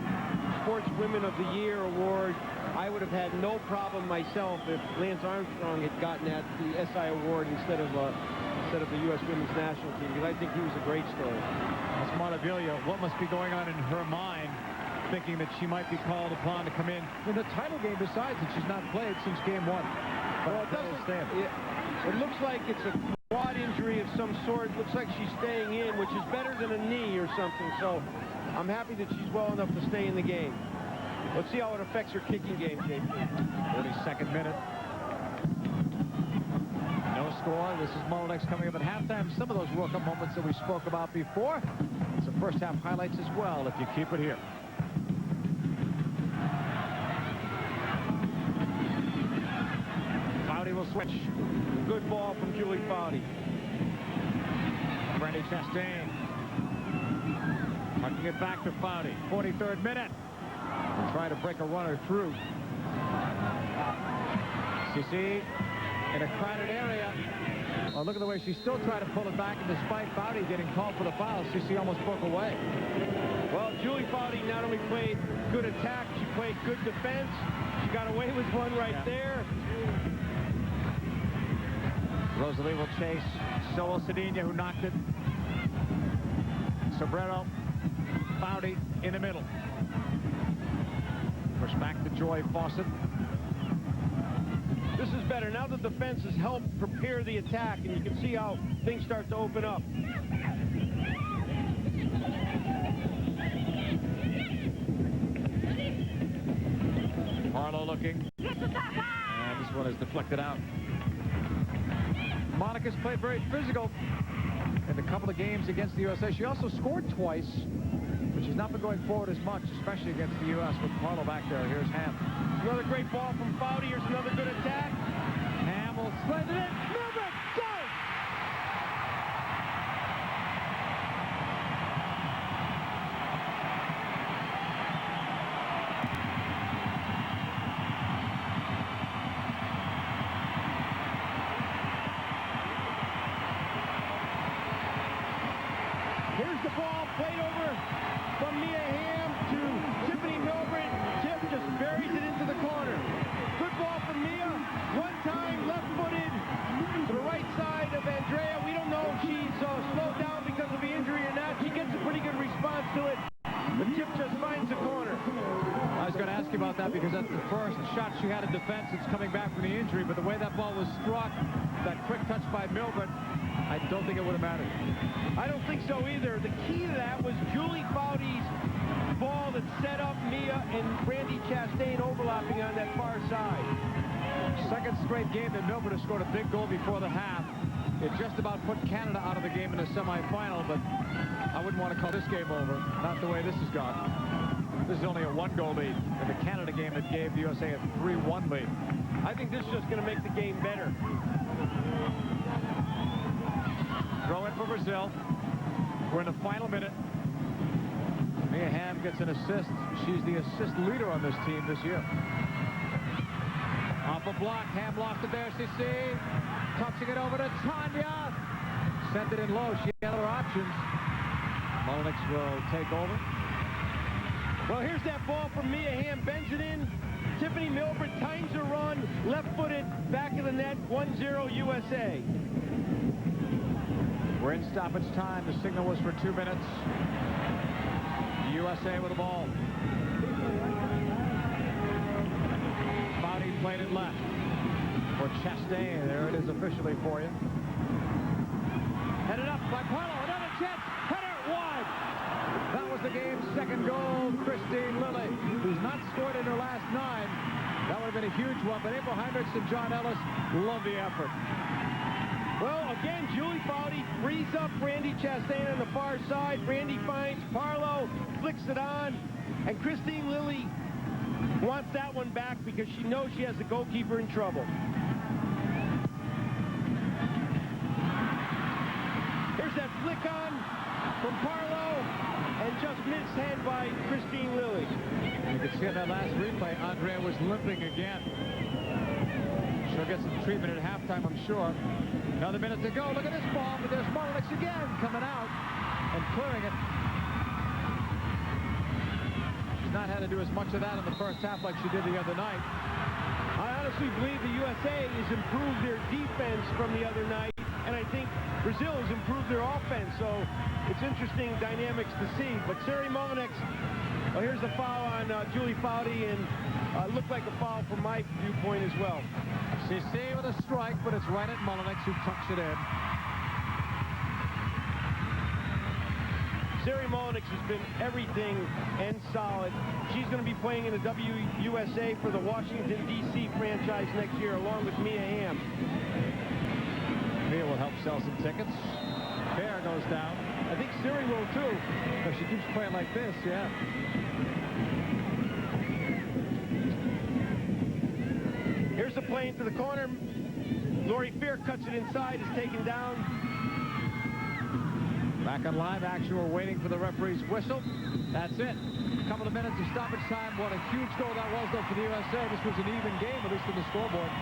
Sports Women of the Year award, I would have had no problem myself if Lance Armstrong had gotten that the SI award instead of the U.S. Women's National Team, because I think he was a great story. That's Montevideo. What must be going on in her mind, thinking that she might be called upon to come in the title game, besides that she's not played since game 1. Well, it looks like it's a quad injury of some sort. It looks like she's staying in, which is better than a knee or something. So I'm happy that she's well enough to stay in the game. Let's see how it affects her kicking game, JP. 42nd minute. No score. This is Mullinix coming up at halftime. Some of those World Cup moments that we spoke about before. Some first half highlights as well, if you keep it here. Foudy will switch. Good ball from Julie Foudy. Brandy Chastain. Tucking it back to Foudy. 43rd minute. Try to break a runner through. Sissi in a crowded area. Well, look at the way she still tried to pull it back, and despite Foudy getting called for the foul, Sissi almost broke away. Well, Julie Foudy not only played good attack, she played good defense. She got away with one right there. Rosalie will chase. So will Sardinia, who knocked it. Sobrero. Foudy in the middle. Push back to Joy Fawcett. This is better. Now the defense has helped prepare the attack, and you can see how things start to open up. looking. And this one is deflected out. Monica's played very physical in a couple of games against the USA. She also scored twice, but she's not been going forward as much, especially against the U.S. with Parlow back there. Here's Hamm. Another great ball from Foudy. Here's another good attack. Hamm will slide it in. Milbrett, go! Here's the ball played over from Mia Hamm to Tiffany Milbrett. Tip just buries it into the corner. Good ball from Mia. One time, left-footed to the right side of Andrea. We don't know if she's slowed down because of the injury or not. She gets a pretty good response to it. The tip just finds the corner. I was going to ask you about that because that's the first shot she had in defense since coming back from the injury. But the way that ball was struck, that quick touch by Milbrett, I don't think it would have mattered. I don't think so either. The key to that was Julie Foudy's ball that set up Mia and Brandy Chastain overlapping on that far side. Second straight game that Milbrett has scored a big goal before the half. It just about put Canada out of the game in the semifinal, but I wouldn't want to call this game over. Not the way this has gone. This is only a one-goal lead in the Canada game that gave the USA a 3-1 lead. I think this is just going to make the game better. Throw in for Brazil. We're in the final minute. Mia Hamm gets an assist. She's the assist leader on this team this year. Off a block. Hamm lost it there. Sissi touching it over to Tanya. Sent it in low. She had other options. Mullinix will take over. Well, here's that ball from Mia Hamm. Bends it in. Tiffany Milbrett times her run. Left-footed. Back of the net. 1-0 USA. We're in stoppage time. The signal was for 2 minutes. USA with the ball. Foudy played it left for Chastain. There it is officially for you. Headed up by Parlow. Another chance. Header wide. That was the game's second goal. Lilly, who's not scored in her last 9. That would have been a huge one, but April Heinrichs and John Ellis love the effort. Well, again, Julie Foudy frees up Brandy Chastain on the far side. Brandy finds Parlow, flicks it on, and Christine Lilly wants that one back because she knows she has the goalkeeper in trouble. Here's that flick on from Parlow, and just mishand by Christine Lilly. You can see in that last replay, Andrea was limping again. She'll get some treatment at halftime, I'm sure. Another minute to go. Look at this ball, but there's Mullinix again coming out and clearing it. She's not had to do as much of that in the first half like she did the other night. I honestly believe the USA has improved their defense from the other night, and I think Brazil has improved their offense, so it's interesting dynamics to see. But Sari Mullinix, well, here's the foul on Julie Foudy, and it looked like a foul from my viewpoint as well. Sissi with a strike, but it's right at Mullinix, who tucks it in. Sari Mullinix has been everything and solid. She's going to be playing in the WUSA for the Washington, D.C. franchise next year, along with Mia Hamm. Mia will help sell some tickets. Bear goes down. I think Sari will, too. If she keeps playing like this, yeah. Here's the play into the corner. Lori Fear cuts it inside, is taken down. Back on live action, we're waiting for the referee's whistle. That's it. A couple of minutes of stoppage time. What a huge goal that was, though, for the USA. This was an even game, at least in the scoreboard.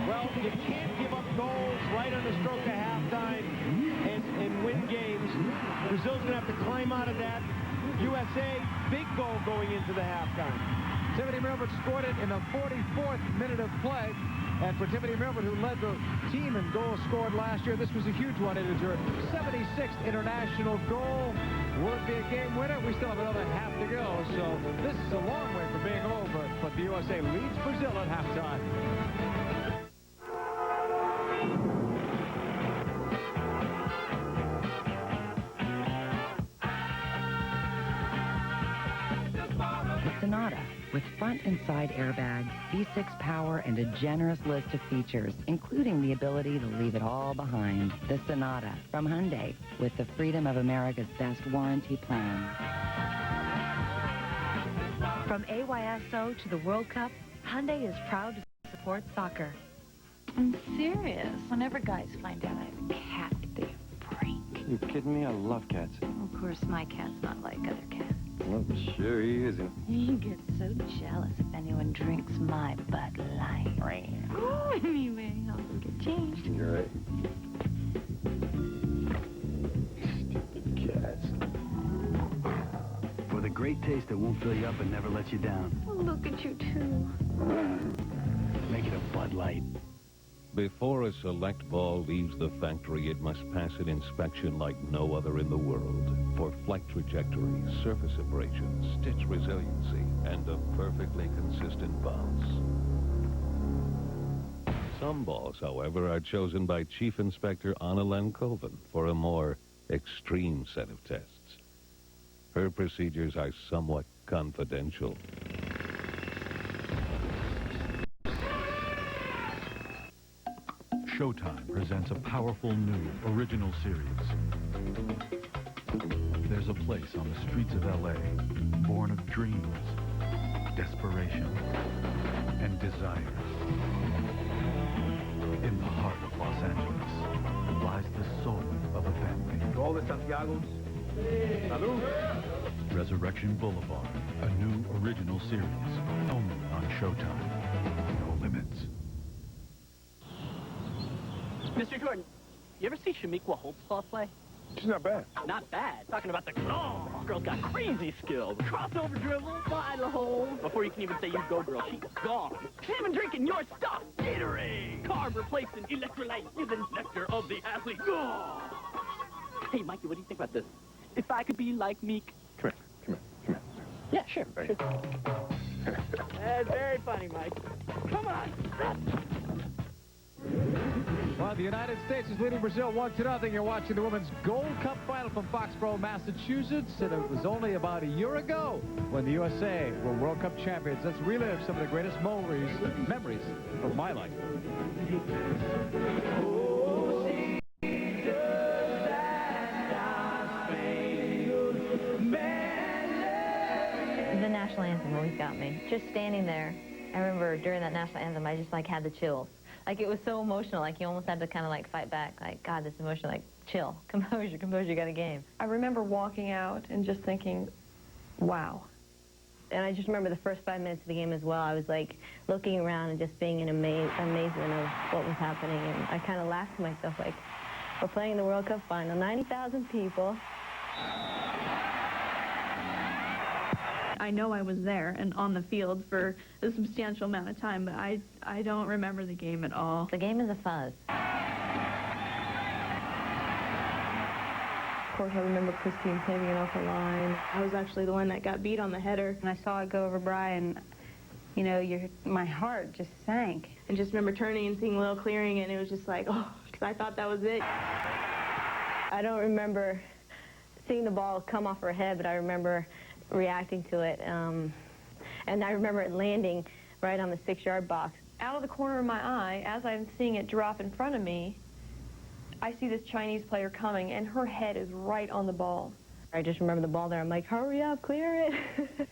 Well, you can't give up goals right on the stroke of halftime and win games. Brazil's going to have to climb out of that. USA, big goal going into the halftime. Tiffany Milbrett scored it in the 44th minute of play. And for Tiffany Milbrett, who led the team in goals scored last year, this was a huge one. It is her 76th international goal. Will it be a game winner? We still have another half to go, so this is a long way from being over. But the USA leads Brazil at halftime. Sonata. With front and side airbags, V6 power, and a generous list of features, including the ability to leave it all behind. The Sonata from Hyundai, with the freedom of America's best warranty plan. From AYSO to the World Cup, Hyundai is proud to support soccer. I'm serious. Whenever guys find out I have a cat, they freak. You kidding me? I love cats. Of course, my cat's not like other cats. Well, sure he isn't. You get so jealous if anyone drinks my Bud Light. Oh, anyway, I'll go get changed. You're right. Stupid cats. For the great taste that won't fill you up and never lets you down. Oh, look at you, too. Make it a Bud Light. Before a select ball leaves the factory, it must pass an inspection like no other in the world for flight trajectory, surface abrasion, stitch resiliency, and a perfectly consistent bounce. Some balls, however, are chosen by Chief Inspector Anna Colvin for a more extreme set of tests. Her procedures are somewhat confidential. Showtime presents a powerful new original series. There's a place on the streets of LA, born of dreams, desperation, and desire. In the heart of Los Angeles lies the soul of a family. All the Santiagos. Salud. Resurrection Boulevard, a new original series, only on Showtime. No limits. Mr. Jordan, you ever see Shamiqua Holtzclaw play? She's not bad. Not bad. Talking about the girl's got crazy skills. Crossover dribble, fly the hole. Before you can even say you go, girl, she's gone. She's even drinking your stuff. Gatorade. Carb replacing electrolyte using nectar of the athlete. Oh. Hey, Mikey, what do you think about this? If I could be like Meek. Come here. Yeah, sure. That's very funny, Mike. Come on. Well, the United States is leading Brazil 1-0. You're watching the Women's Gold Cup final from Foxborough, Massachusetts. And it was only about a year ago when the USA were World Cup champions. Let's relive some of the greatest memories of my life. The national anthem always got me. Just standing there, I remember during that national anthem, I just had the chills. It was so emotional, you almost had to kind of fight back, God, this emotion, chill, composure, you got a game. I remember walking out and just thinking, wow. And I just remember the first 5 minutes of the game as well. I was looking around and just being in amazement of what was happening. And I kind of laughed to myself, we're playing the World Cup final, 90,000 people. I know I was there and on the field for a substantial amount of time, but I don't remember the game at all. The game is a fuzz. Of course, I remember Christine saving it off the line. I was actually the one that got beat on the header. When I saw it go over Brian, my heart just sank. And just remember turning and seeing Lil clearing, and it was just because I thought that was it. I don't remember seeing the ball come off her head, but I remember reacting to it, and I remember it landing right on the 6-yard box. Out of the corner of my eye, as I'm seeing it drop in front of me, I see this Chinese player coming, and her head is right on the ball. I just remember the ball there. I'm like, hurry up, clear it.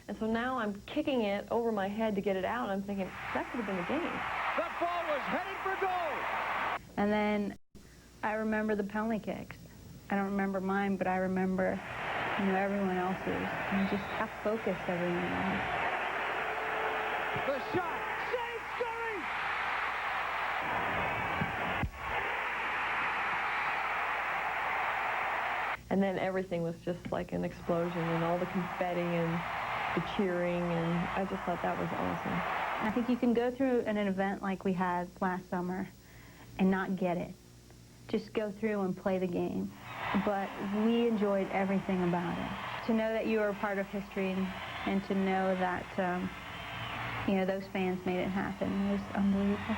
And so now I'm kicking it over my head to get it out, and I'm thinking, that could have been the game. That ball was headed for goal! And then I remember the penalty kicks. I don't remember mine, but I remember everyone else's, and just how focused everyone was. The shot, save Surrey! And then everything was just like an explosion, and all the confetti and the cheering, and I just thought that was awesome. I think you can go through an event like we had last summer and not get it. Just go through and play the game. But we enjoyed everything about it. To know that you were a part of history and to know that, those fans made it happen was unbelievable.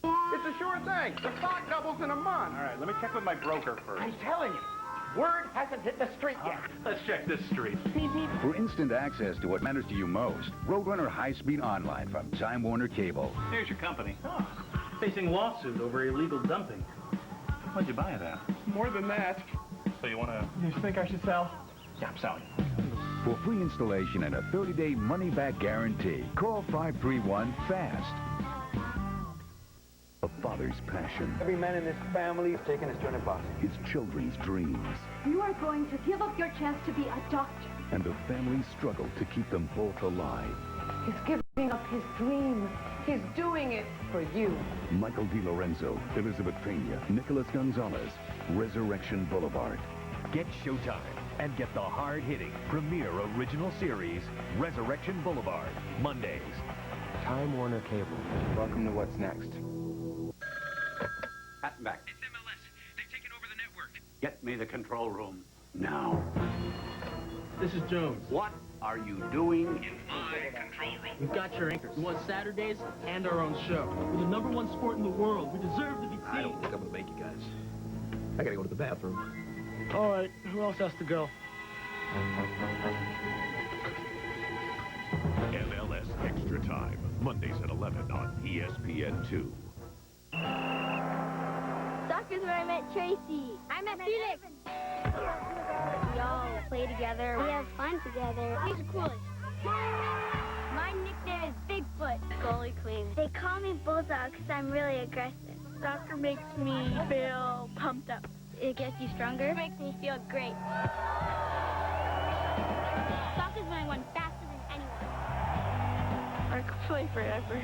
It's a sure thing. The stock doubles in a month. All right, let me check with my broker first. I'm telling you, Word hasn't hit the street yet. Let's check this street. For instant access to what matters to you most, Roadrunner High-Speed Online from Time Warner Cable. Here's your company. Facing lawsuit over illegal dumping. What'd you buy that? More than that. So you want to... You think I should sell? Yeah, I'm selling. For free installation and a 30-day money-back guarantee, call 531-FAST. A father's passion. Every man in this family is taking his turn at boxing. His children's dreams. You are going to give up your chance to be a doctor. And the family's struggle to keep them both alive. He's giving up his dream. He's doing it for you. Michael DiLorenzo, Elizabeth Pena, Nicholas Gonzalez, Resurrection Boulevard. Get Showtime and get the hard-hitting premiere original series, Resurrection Boulevard, Mondays. Time Warner Cable. Welcome to What's Next. Pat back. It's MLS. They've taken over the network. Get me the control room now. This is Jones. What are you doing In my control room. We've got your anchors. We want Saturdays and our own show. We're the #1 sport in the world. We deserve to be seen. I don't think I'm gonna make you guys. I gotta go to the bathroom. All right, who else has to go? MLS Extra Time, Mondays at 11 on ESPN2. Soccer's where I met Tracy. I met Felix. We all play together. We have fun together. He's the coolest. My nickname is Bigfoot. Goalie Queen. They call me Bulldog because I'm really aggressive. Soccer makes me feel pumped up. It gets you stronger. It makes me feel great. Soccer's when I run faster than anyone. I could play forever.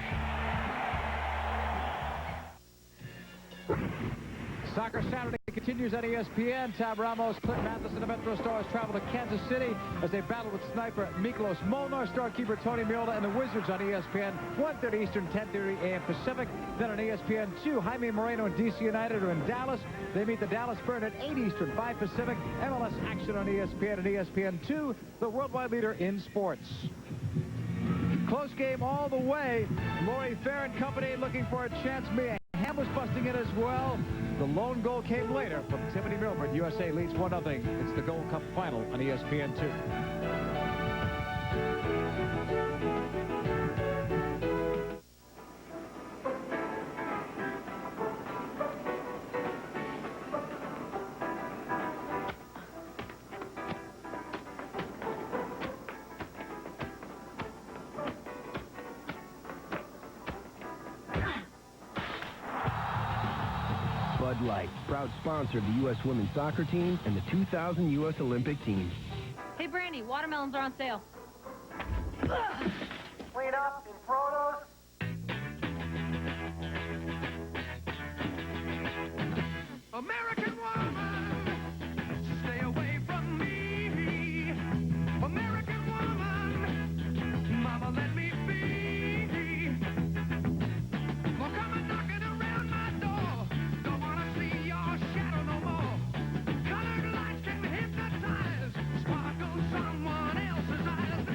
Soccer Saturday continues on ESPN. Tab Ramos, Clint Matheson, the Metro Stars travel to Kansas City as they battle with sniper Miklos Molnar, star keeper Tony Milda, and the Wizards on ESPN. 1:30 Eastern, 10:30 a.m. Pacific. Then on ESPN2, Jaime Moreno and DC United are in Dallas. They meet the Dallas Burn at 8 Eastern, 5 Pacific. MLS action on ESPN and ESPN2, the worldwide leader in sports. Close game all the way. Laurie Fair and company looking for a chance. Hamm was busting in as well. The lone goal came later from Timothy Milbrett. USA leads 1-0. It's the Gold Cup final on ESPN2. Bud Light, proud sponsor of the U.S. women's soccer team and the 2000 U.S. Olympic team. Hey, Brandy, watermelons are on sale. Clean up in Protos. American woman, stay away from me. American woman, mama, let me be. Well, come and knocking around my door. Don't wanna see your shadow no more. Colored lights can hypnotize, sparkle someone else's eyes.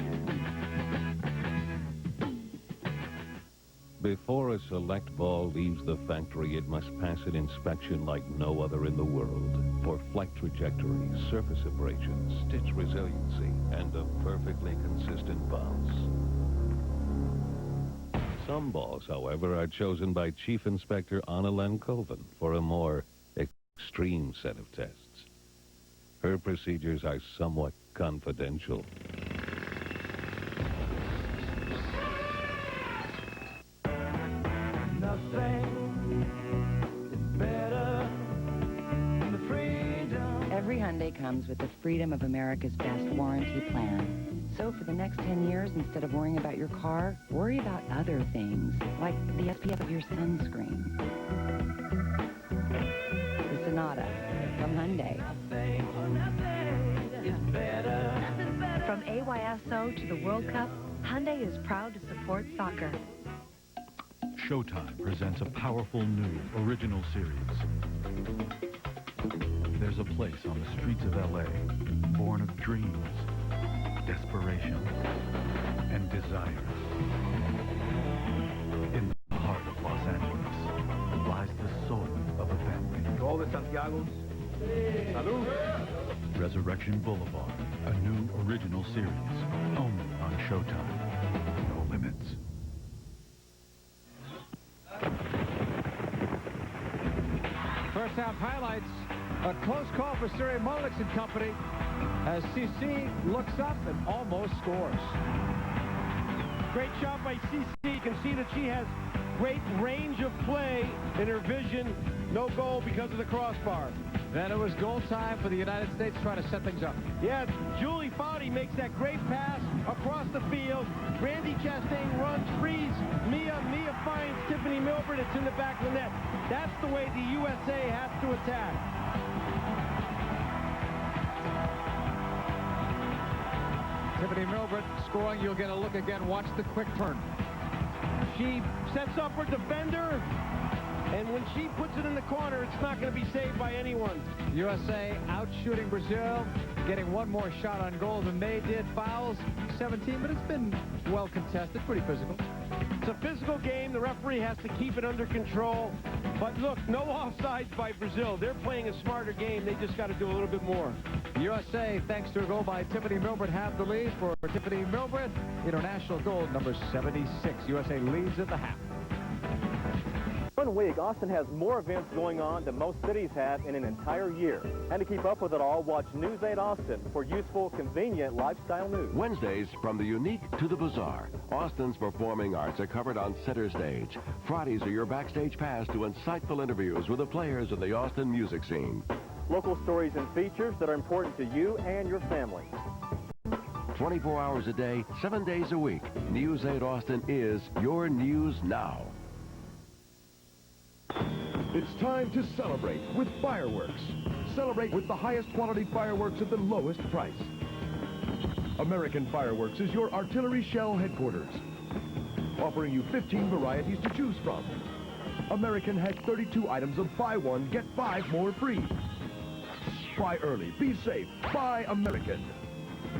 Before a select ball leaves the factory, it must pass an inspection like no other in the world for flight trajectory, surface abrasion, stitch resiliency, and a perfectly consistent bounce. Some balls, however, are chosen by Chief Inspector Anna Colvin for a more extreme set of tests. Her procedures are somewhat confidential. Every Hyundai comes with the freedom of America's best warranty plan. So for the next 10 years, instead of worrying about your car, worry about other things, like the SPF of your sunscreen. The Sonata from Hyundai. From AYSO to the World Cup, Hyundai is proud to support soccer. Showtime presents a powerful new original series. There's a place on the streets of LA, born of dreams, desperation, and desire. In the heart of Los Angeles lies the soul of a family. To all the Santiagos, salud. Resurrection Boulevard, a new original series, only on Showtime. No limits. First half highlights. A close call for Mullinix and company as Sissi looks up and almost scores. Great job by Sissi. You can see that she has great range of play in her vision. No goal because of the crossbar. Then it was goal time for the United States trying to set things up. Yeah, Julie Foudy makes that great pass across the field. Randy Chastain runs, frees Mia. Mia finds Tiffany Milbrett. It's in the back of the net. That's the way the USA has to attack. Tiffany Milbrett scoring. You'll get a look again. Watch the quick turn. She sets up her defender, and when she puts it in the corner, it's not going to be saved by anyone. USA out shooting Brazil, getting one more shot on goal than they did. Fouls 17, but it's been well contested, pretty physical. It's a physical game. The referee has to keep it under control. But look, no offsides by Brazil. They're playing a smarter game. They just got to do a little bit more. USA, thanks to a goal by Tiffany Milbrett, have the lead. For Tiffany Milbrett, international goal number 76. USA leads at the half. 1 week, Austin has more events going on than most cities have in an entire year. And to keep up with it all, watch News 8 Austin for useful, convenient lifestyle news. Wednesdays, from the unique to the bizarre, Austin's performing arts are covered on center stage. Fridays are your backstage pass to insightful interviews with the players in the Austin music scene. Local stories and features that are important to you and your family. 24 hours a day, 7 days a week. News 8 Austin is your news now. It's time to celebrate with fireworks. Celebrate with the highest quality fireworks at the lowest price. American Fireworks is your artillery shell headquarters, offering you 15 varieties to choose from. American has 32 items of buy one, get 5 more free. Buy early, be safe, buy American.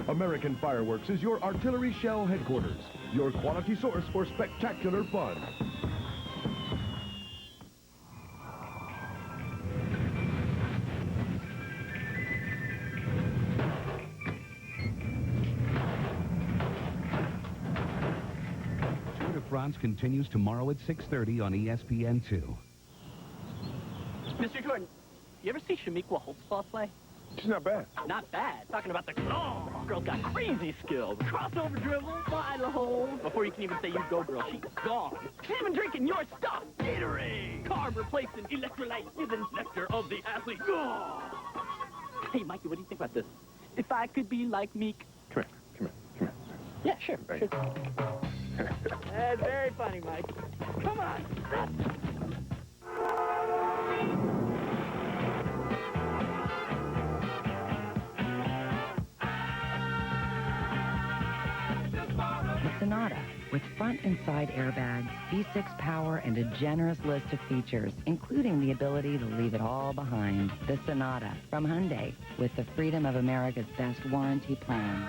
American Fireworks is your artillery shell headquarters, your quality source for spectacular fun. France continues tomorrow at 6:30 on ESPN2. Mr. Jordan, you ever see Shamiqua Holtzclaw play? She's not bad. Not bad. Talking about the claw. Girl's got crazy skills. Crossover dribble, fly the hole. Before you can even say you go, girl, she's gone. Can't even drinking your stuff. Gatorade. Carb replacing electrolyte is an nectar of the athlete. Gone. Hey, Mikey, what do you think about this? If I could be like Meek. Come here. Yeah, sure. That's very funny, Mike. Come on. The Sonata, with front and side airbags, V6 power, and a generous list of features, including the ability to leave it all behind. The Sonata from Hyundai, with the freedom of America's best warranty plan.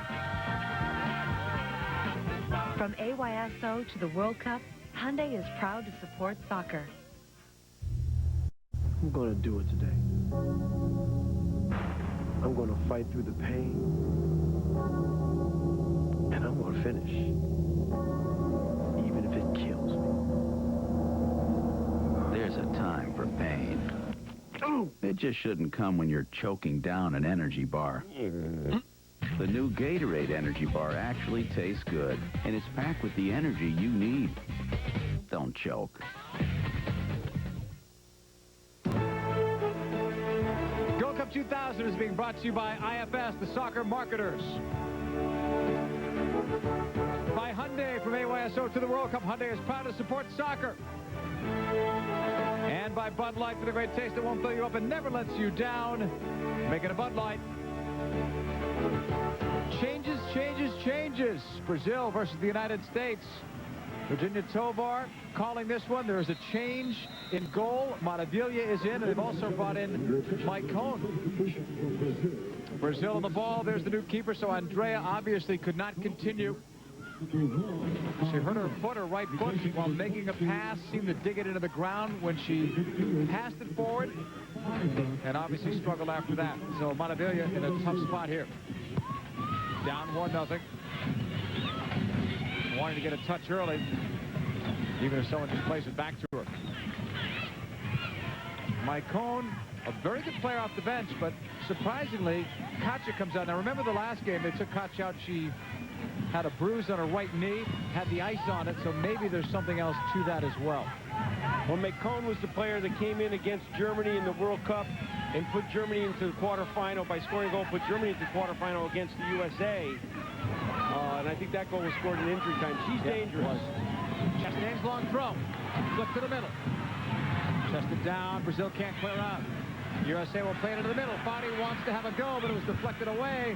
From AYSO to the World Cup, Hyundai is proud to support soccer. I'm going to do it today. I'm going to fight through the pain. And I'm going to finish. Even if it kills me. There's a time for pain. It just shouldn't come when you're choking down an energy bar. The new Gatorade Energy Bar actually tastes good, and it's packed with the energy you need. Don't choke. Gold Cup 2000 is being brought to you by IFS, the soccer marketers. By Hyundai, from AYSO to the World Cup, Hyundai is proud to support soccer. And by Bud Light, for the great taste that won't fill you up and never lets you down. Make it a Bud Light. Changes. Brazil versus the United States. Virginia Tovar calling this one. There is a change in goal. Maravilla is in, and they've also brought in Maicon. Brazil on the ball. There's the new keeper, so Andrea obviously could not continue. She hurt her foot, her right foot, while making a pass. Seemed to dig it into the ground when she passed it forward. and obviously struggled after that. So Montevilla in a tough spot here. Down 1-0. Wanted to get a touch early, even if someone just plays it back to her. Maicon, a very good player off the bench, but surprisingly, Katia comes out. Now remember the last game, they took Katia out. She had a bruise on her right knee, had the ice on it, so maybe there's something else to that as well. Well, Maicon was the player that came in against Germany in the World Cup and put Germany into the quarterfinal by scoring a goal, put Germany into the quarterfinal against the USA. And I think that goal was scored in injury time. She's dangerous. Chastain's long throw. Flip to the middle. Chested down. Brazil can't clear out. USA will play it into the middle. Foudy wants to have a go, but it was deflected away.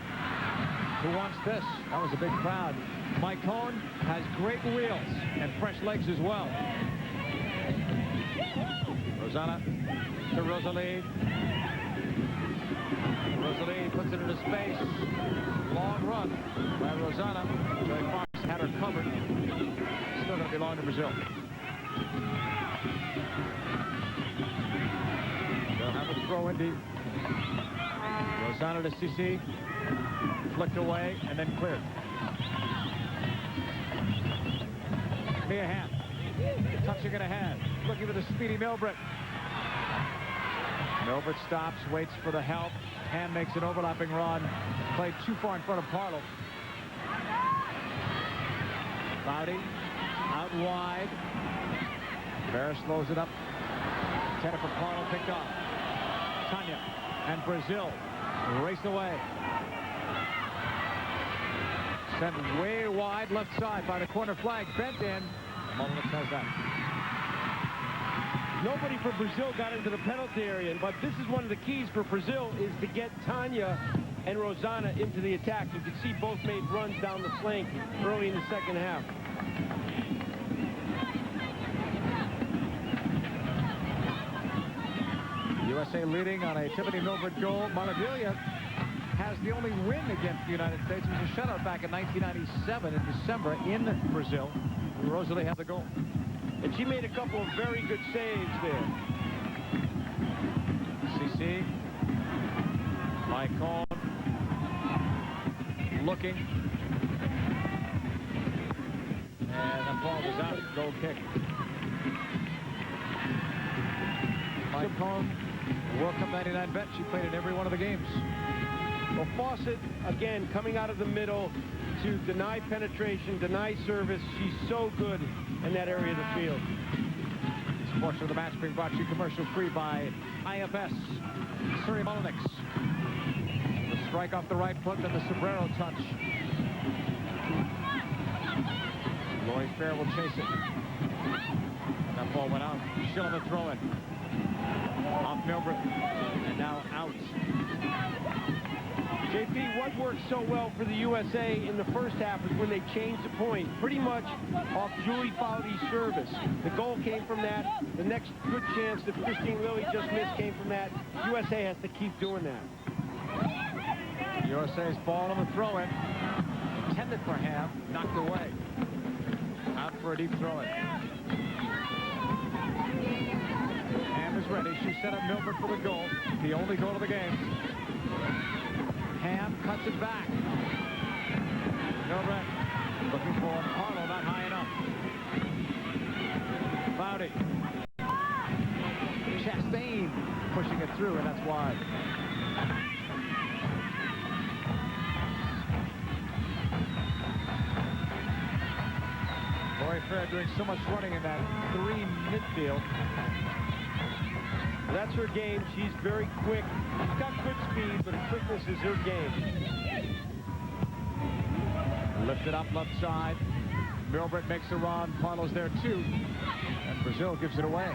Who wants this? That was a big crowd. Maicon has great wheels and fresh legs as well. Rosanna to Rosalie. Rosalie puts it into space. Long run by Rosanna. Joy Fox had her covered. Still going to belong to Brazil. They'll have a throw in deep. Rosanna to Sissi. Flicked away and then cleared. Hamm. Touching it ahead. Looking for the speedy Milbrett. Milbrett stops, waits for the help. Hamm makes an overlapping run. Played too far in front of Parlow. Foudy out wide. Pearce slows it up. Tenta for Parlow picked off. Tanya and Brazil race away. Sent way wide left side by the corner flag. Bent in. Mullinix has that. Nobody for Brazil got into the penalty area, but this is one of the keys for Brazil is to get Tanya and Rosanna into the attack. You can see both made runs down the flank early in the second half. USA leading on a Tiffany Milbrett goal. Montevilla has the only win against the United States. It was a shutout back in 1997 in December in Brazil. Rosalie had the goal. And she made a couple of very good saves there. Sissi. Maicon. Looking. And the ball was out. Goal kick. Maicon, World Cup 99 vet. She played in every one of the games. Well, Fawcett, again, coming out of the middle to deny penetration, deny service. She's so good in that area of the field. This portion of the match being brought to you commercial-free by IFS. Mullinix. The strike off the right foot, then the Sobrero touch. Lori Fair will chase it. And that ball went out. Still on the throw-in. Off Milbrett. And now out. JP, what worked so well for the USA in the first half is when they changed the point, pretty much off Julie Foudy's service. The goal came from that. The next good chance that Christine Lilly just missed came from that. USA has to keep doing that. USA's ball on the throw-in. Intended for Hamm, knocked away. Out for a deep throw-in. Hamm is ready. She set up Milbrett for the goal. The only goal of the game. Hamm cuts it back. Milbrett looking for Parlow, not high enough. Foudy. Chastain pushing it through, and that's wide. Lori Fair doing so much running in that 3 midfield. That's her game. She's very quick. She's got good speed, but quickness is her game. Lifted up left side. Milbrett makes a run. Parlow's there too. And Brazil gives it away.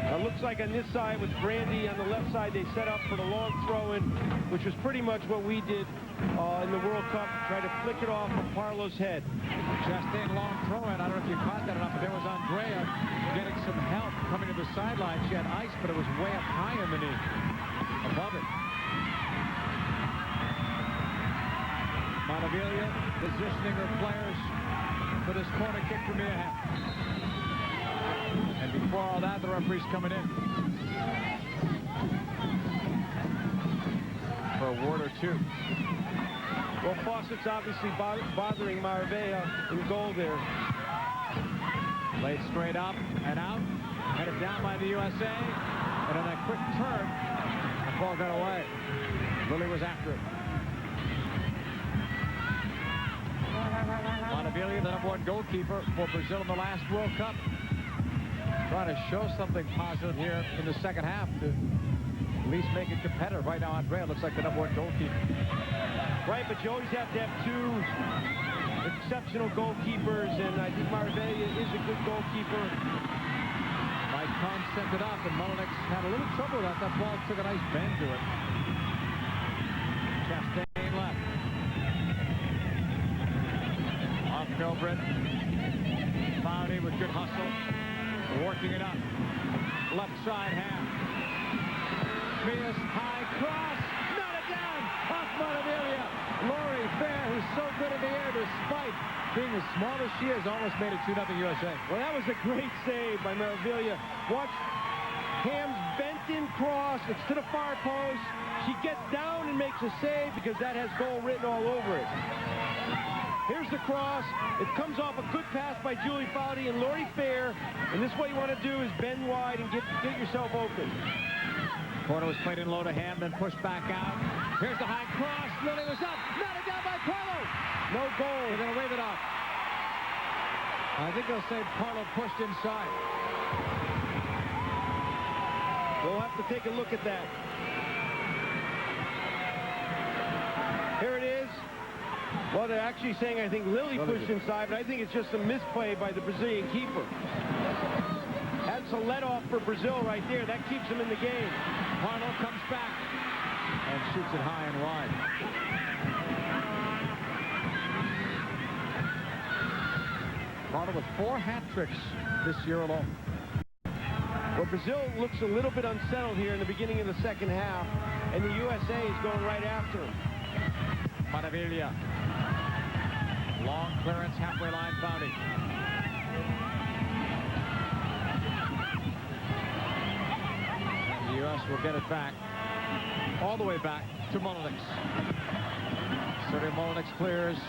It looks like on this side with Brandy on the left side, they set up for the long throw-in, which was pretty much what we did in the World Cup. Try to flick it off of Parlow's head. Chastain long throw-in. I don't know if you caught that or not, but there was Andrea getting some help coming to the sideline. She had ice, but it was way up high in the knee. Above it. Montevilla positioning her players for this corner kick from Hamm. referees coming in for a ward or two. Well, Fawcett's obviously bothering Marbella in goal there. Laid straight up and out. Headed down by the USA. And on that quick turn, the ball got away. Lilly was after it. Montevilla, the #1 goalkeeper for Brazil in the last World Cup. Trying to show something positive here in the second half to at least make it competitive. Right now, Andrea looks like the #1 goalkeeper. Right, but you always have to have two exceptional goalkeepers, and I think Marbella is a good goalkeeper. Maicon sent it up, and Mullinix had a little trouble with that. That ball took a nice bend to it. Chastain left. Off Milbrett. Foudy with good hustle. Working it up. Left side, Hamm. Pearce, high cross. Not it down. Off Montevilla. Lori Fair, who's so good in the air despite being as small as she is, almost made it 2-0 USA. Well, that was a great save by Montevilla. Watch Hamm's bent-in cross. It's to the far post. She gets down and makes a save because that has goal written all over it. Here's the cross. It comes off a good pass by Julie Foudy and Lori Fair. And this what you want to do is bend wide and get yourself open. Corner was played in low to Hamm, then pushed back out. Here's the high cross. Lilly was up. Knotted down by Parlow. No goal. They're going to wave it off. I think they'll say Parlow pushed inside. We'll have to take a look at that. Here it is. Well, they're actually saying, I think, Lilly pushed inside, but I think it's just a misplay by the Brazilian keeper. That's a let-off for Brazil right there. That keeps them in the game. Parlow comes back and shoots it high and wide. Parlow with 4 hat tricks this year alone. Well, Brazil looks a little bit unsettled here in the beginning of the second half, and the USA is going right after him. Montevilla. Long clearance, halfway line, Foudy. The U.S. will get it back, all the way back to Mullinix. Sergio Mullinix clears.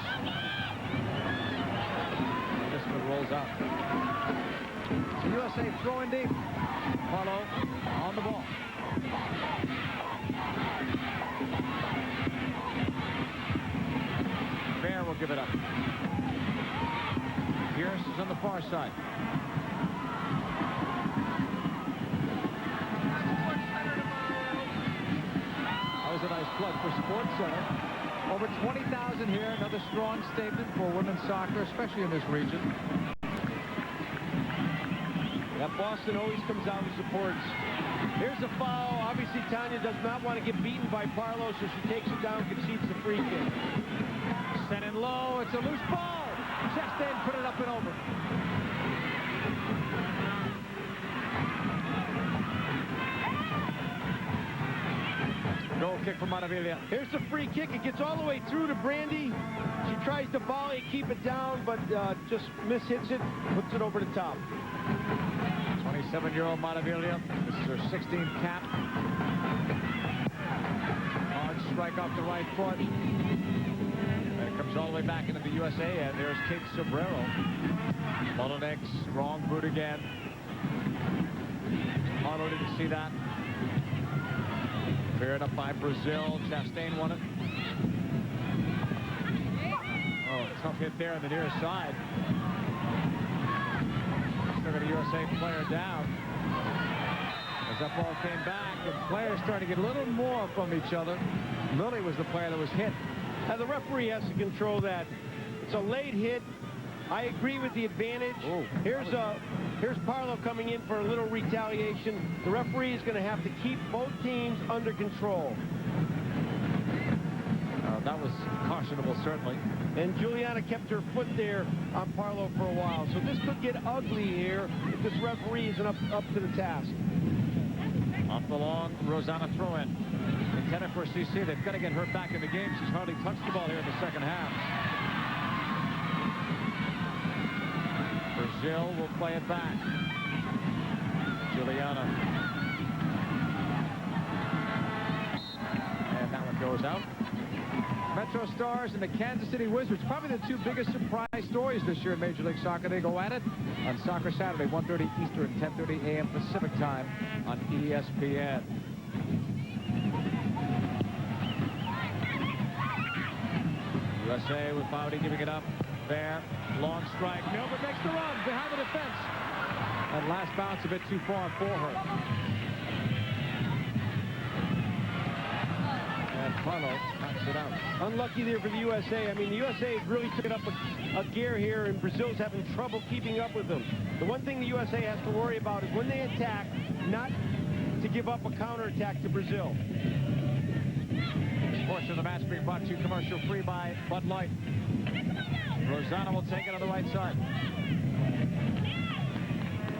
And this one rolls out. The USA throwing deep. Parlow on the ball. Fair will give it up. Pearce is on the far side. That was a nice plug for Sports Center. Over 20,000 here. Another strong statement for women's soccer, especially in this region. That Boston always comes out and supports. Here's a foul. Obviously, Tanya does not want to get beaten by Parlow, so she takes it down, concedes the free kick. Sent in low. It's a loose ball. Chastain put it up and over. Goal kick from Montevilla. Here's the free kick. It gets all the way through to Brandy. She tries to volley, keep it down, but just mishits it, puts it over the top. 27-year-old Montevilla. This is her 16th cap. Hard strike off the right foot. And it comes all the way back into the USA end. There's Kate Sobrero. Mullinix, strong boot again. Parlow didn't see that. Cleared up by Brazil. Chastain won it. Oh, tough hit there on the near side. Still got a USA player down. As that ball came back, the players started to get a little more from each other. Lilly was the player that was hit. Now, the referee has to control that. It's a late hit. I agree with the advantage. Oh, here's Parlow coming in for a little retaliation. The referee is going to have to keep both teams under control. That was cautionable, certainly. And Juliana kept her foot there on Parlow for a while. So this could get ugly here if this referee isn't up to the task. Off the long Rosanna throw-in. Intended for Sissi. They've got to get her back in the game. She's hardly touched the ball here in the second half. Brazil will play it back. Juliana. And that one goes out. Metro Stars and the Kansas City Wizards, probably the two biggest surprise stories this year in Major League Soccer. They go at it on Soccer Saturday, 1:30 Eastern, 10:30 a.m. Pacific time on ESPN. USA with Foudy giving it up there. Long strike. Milbrett makes the run behind the defense. And last bounce a bit too far for her. And Parlow knocks it out. Unlucky there for the USA. I mean, the USA really took it up a gear here, and Brazil's having trouble keeping up with them. The one thing the USA has to worry about is when they attack, not to give up a counterattack to Brazil. This portion of the match being brought to you commercial-free by Bud Light. Rosana will take it on the right side.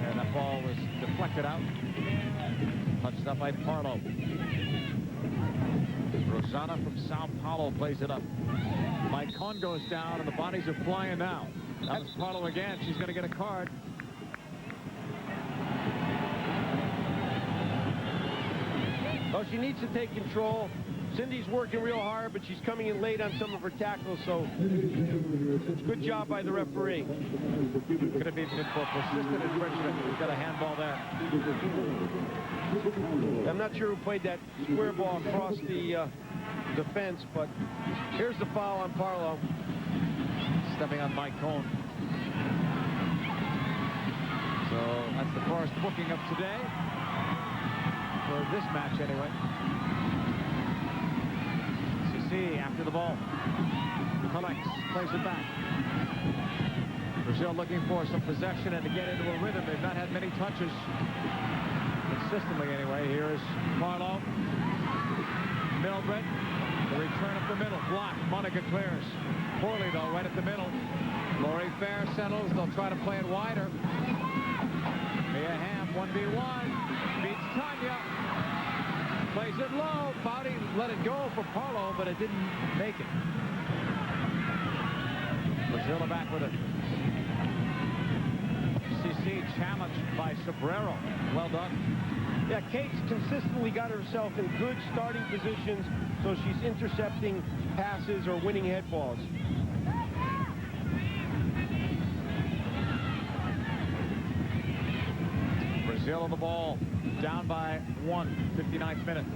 And that ball was deflected out. Touched up by Parlow. Rosana from Sao Paulo plays it up. Maicon goes down, and the bodies are flying now. That was Parlow again. She's going to get a card. Well, she needs to take control. Cindy's working real hard, but she's coming in late on some of her tackles, so good job by the referee. Could have even been more persistent as Richmond. He's got a handball there. I'm not sure who played that square ball across the defense, but here's the foul on Parlow. Stepping on Maicon. So that's the first booking of today. For this match, anyway. Sissi after the ball. Collects, plays it back. Brazil looking for some possession and to get into a rhythm. They've not had many touches. Consistently, anyway. Here's Parlow. Milbrett. The return up the middle. Blocked. Monica clears. Poorly, though, right at the middle. Lori Fair settles. They'll try to play it wider. Mia Hamm, 1v1. Beats Tanya. Plays it low. Foudy let it go for Parlow, but it didn't make it. Brazil are back with it. Sissi challenged by Sobrero. Well done. Yeah, Kate's consistently got herself in good starting positions, so she's intercepting passes or winning head balls. Brazil on the ball, down by 1, 59th minute.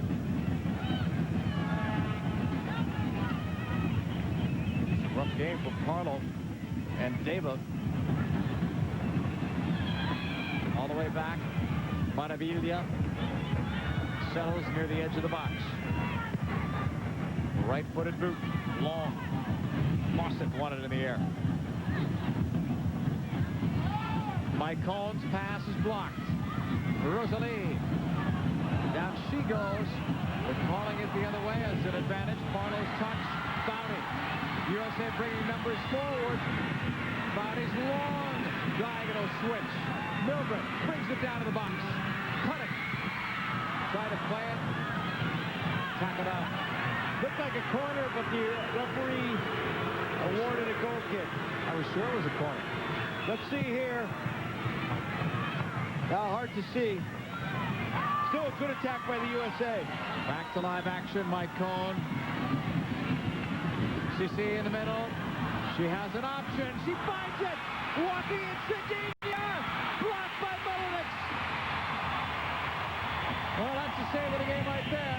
Rough game for Parlow and Deva. All the way back. Maravilha settles near the edge of the box. Right-footed boot, long. Fawcett wanted in the air. Maicon's pass is blocked. Rosalie. Down she goes. But calling it the other way as an advantage. Parlow's touch. Foudy. USA bringing numbers forward. Foudy's long diagonal switch. Milbrett brings it down to the box. Cut it. Try to play it. Tack it out. Looked like a corner, but the referee awarded a goal kick. I was sure it was a corner. Let's see here. Now, hard to see. Still a good attack by the USA. Back to live action, Maicon. Sissi in the middle. She has an option. She finds it. Walking in Sardinia. Blocked by Mullinix. Well, that's the save of the game right there.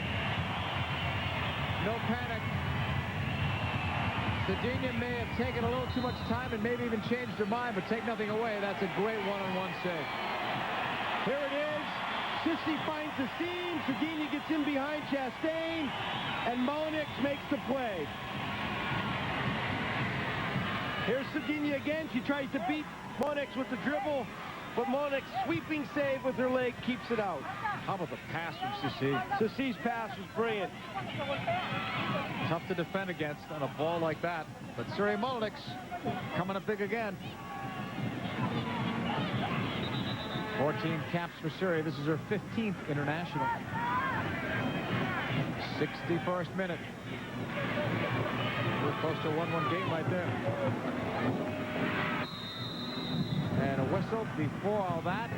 No panic. Sardinia may have taken a little too much time and maybe even changed her mind, but take nothing away. That's a great one-on-one save. Here it is. Sissi finds the seam. Sardinia gets in behind Chastain, and Mullinix makes the play. Here's Sardinia again. She tries to beat Mullinix with the dribble, but Mullinix sweeping save with her leg keeps it out. How about the pass from Sissi? Sissi's pass was brilliant. Tough to defend against on a ball like that, but Suri Mullinix coming up big again. 14 caps for Suri. This is her 15th international. 61st minute. We're close to a 1-1 game right there. And a whistle before all that.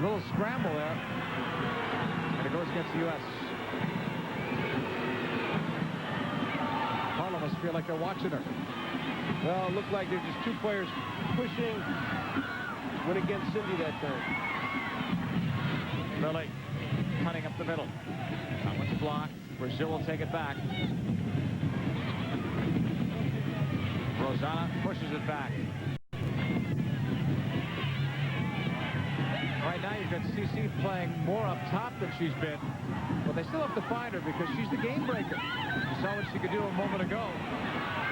Little scramble there. And it goes against the U.S. Parlow must feel like they're watching her. Well, it looked like there's just 2 players pushing. Went against Cindy that time. Lilly cutting up the middle. That one's blocked. Brazil will take it back. Rosana pushes it back. Right now you've got Sissi playing more up top than she's been. But they still have to find her because she's the game breaker. You saw what she could do a moment ago.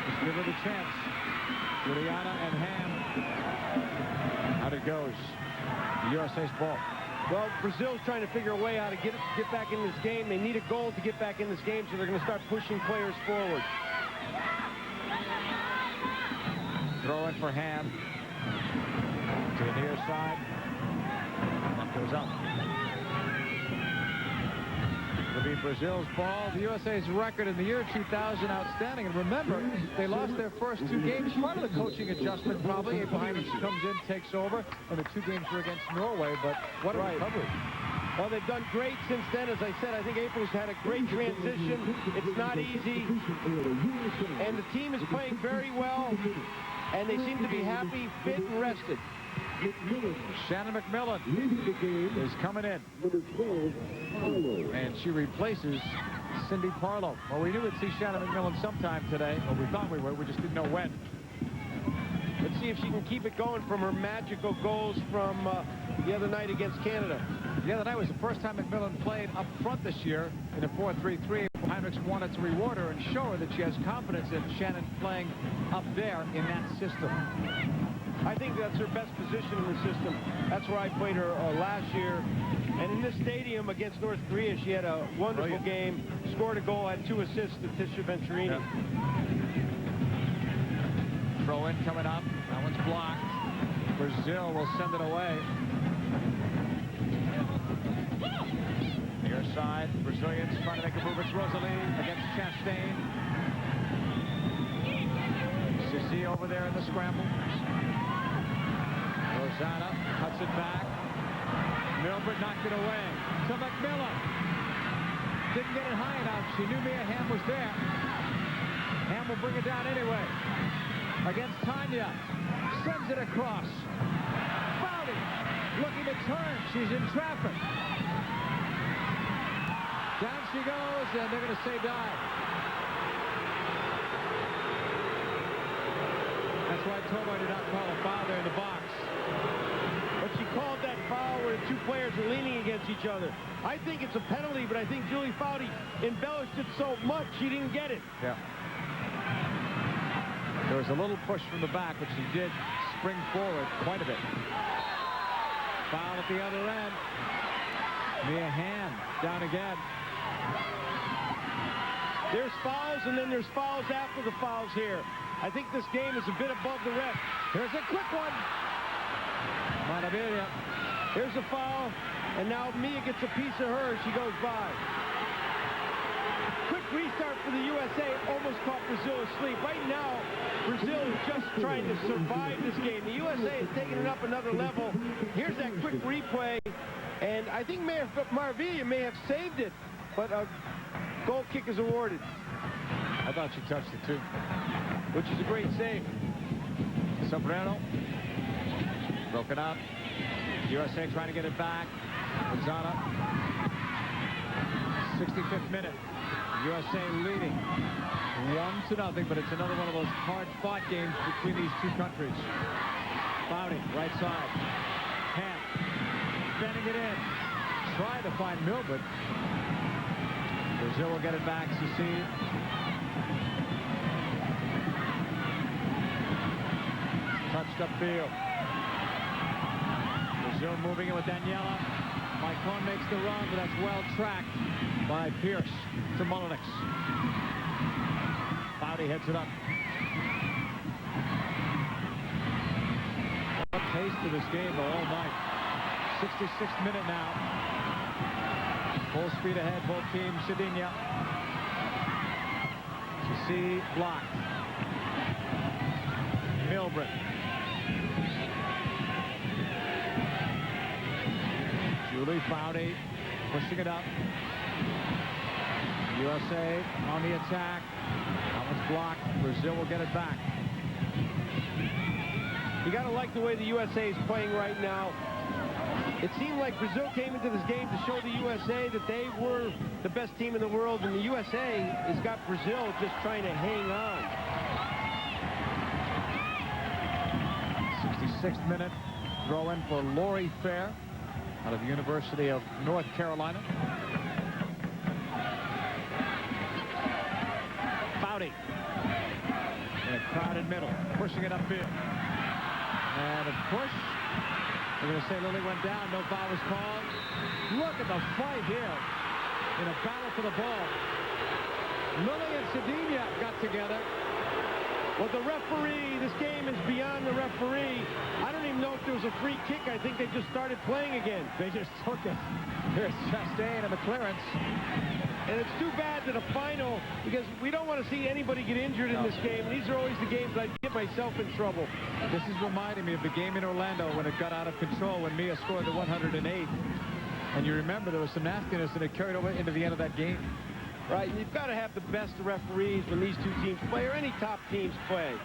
Just give her the chance. Juliana and Hamm. Out it goes. The USA's ball. Well, Brazil's trying to figure a way how to get back in this game. They need a goal to get back in this game, so they're going to start pushing players forward. Throw in for Hamm. To the near side. That goes up. It'll be Brazil's ball. The USA's record in the year 2000 outstanding. And remember, they lost their first 2 games. Part of the coaching adjustment probably. April Heinrich comes in, takes over, and the 2 games were against Norway. But what a recovery. Well, they've done great since then. As I said, I think April's had a great transition. It's not easy. And the team is playing very well. And they seem to be happy, fit, and rested. Shannon MacMillan is coming in. And she replaces Cindy Parlow. Well, we knew we'd see Shannon MacMillan sometime today. Well, we thought we would. We just didn't know when. Let's see if she can keep it going from her magical goals from the other night against Canada. The other night was the first time MacMillan played up front this year in a 4-3-3. Heinrichs wanted to reward her and show her that she has confidence in Shannon playing up there in that system. I think that's her best position in the system. That's where I played her last year. And in this stadium against North Korea, she had a wonderful game, scored a goal, had 2 assists to Tisha Venturini. Yeah. Throw in coming up. That one's blocked. Brazil will send it away. Near side, Brazilians trying to make a move. It's Rosalie against Chastain. Sissi over there in the scramble. Rosana cuts it back. Milbrett knocked it away to MacMillan. Didn't get it high enough. She knew Mia Hamm was there. Hamm will bring it down anyway. Against Tanya. Sends it across. Foudy looking to turn. She's in traffic. Down she goes, and they're going to say dive. That's why Tomo did not call a foul there in the box. But she called that foul where the 2 players are leaning against each other. I think it's a penalty, but I think Julie Foudy embellished it so much she didn't get it. Yeah. There was a little push from the back, but she did spring forward quite a bit. Foul at the other end. Mia Hamm down again. There's fouls, and then there's fouls after the fouls here. I think this game is a bit above the rest. Here's a quick one. Maravilla. Here's a foul, and now Mia gets a piece of her, and she goes by. Quick restart for the USA, almost caught Brazil asleep. Right now, Brazil is just trying to survive this game. The USA is taking it up another level. Here's that quick replay, and I think Maravilla may have saved it, but a goal kick is awarded. I thought she touched it too. Which is a great save. Sobrero. Broken up. USA trying to get it back. Rosana. 65th minute. USA leading 1-0, but it's another one of those hard-fought games between these 2 countries. Foudy, right side. Hamm. Bending it in. Trying to find Milbrett. Brazil will get it back. Sissi. Touched upfield. Brazil moving in with Daniela. Maicon makes the run, but that's well tracked by Pearce to Mullinix. Foudy heads it up. What a taste of this game all night. 66th minute now. Full speed ahead, both teams. Sardinia. Sissi blocked. Milbrett. Lilly, Foudy, pushing it up. USA on the attack. That one's blocked. Brazil will get it back. You got to like the way the USA is playing right now. It seemed like Brazil came into this game to show the USA that they were the best team in the world, and the USA has got Brazil just trying to hang on. 66th minute throw in for Lori Fair out of the University of North Carolina. Foudy in a crowded middle, pushing it upfield. And a push. We're going to say Lilly went down. No foul was called. Look at the fight here in a battle for the ball. Lilly and Sissi got together. Well, the referee, this game is beyond the referee. I don't even know if there was a free kick. I think they just started playing again. They just took it. Here's Chastain and the clearance. And it's too bad that a final, because we don't want to see anybody get injured in this game. These are always the games I get myself in trouble. This is reminding me of the game in Orlando when it got out of control, when Mia scored the 108. And you remember there was some nastiness, and it carried over into the end of that game. Right, and you've got to have the best referees when these two teams play, or any top teams play.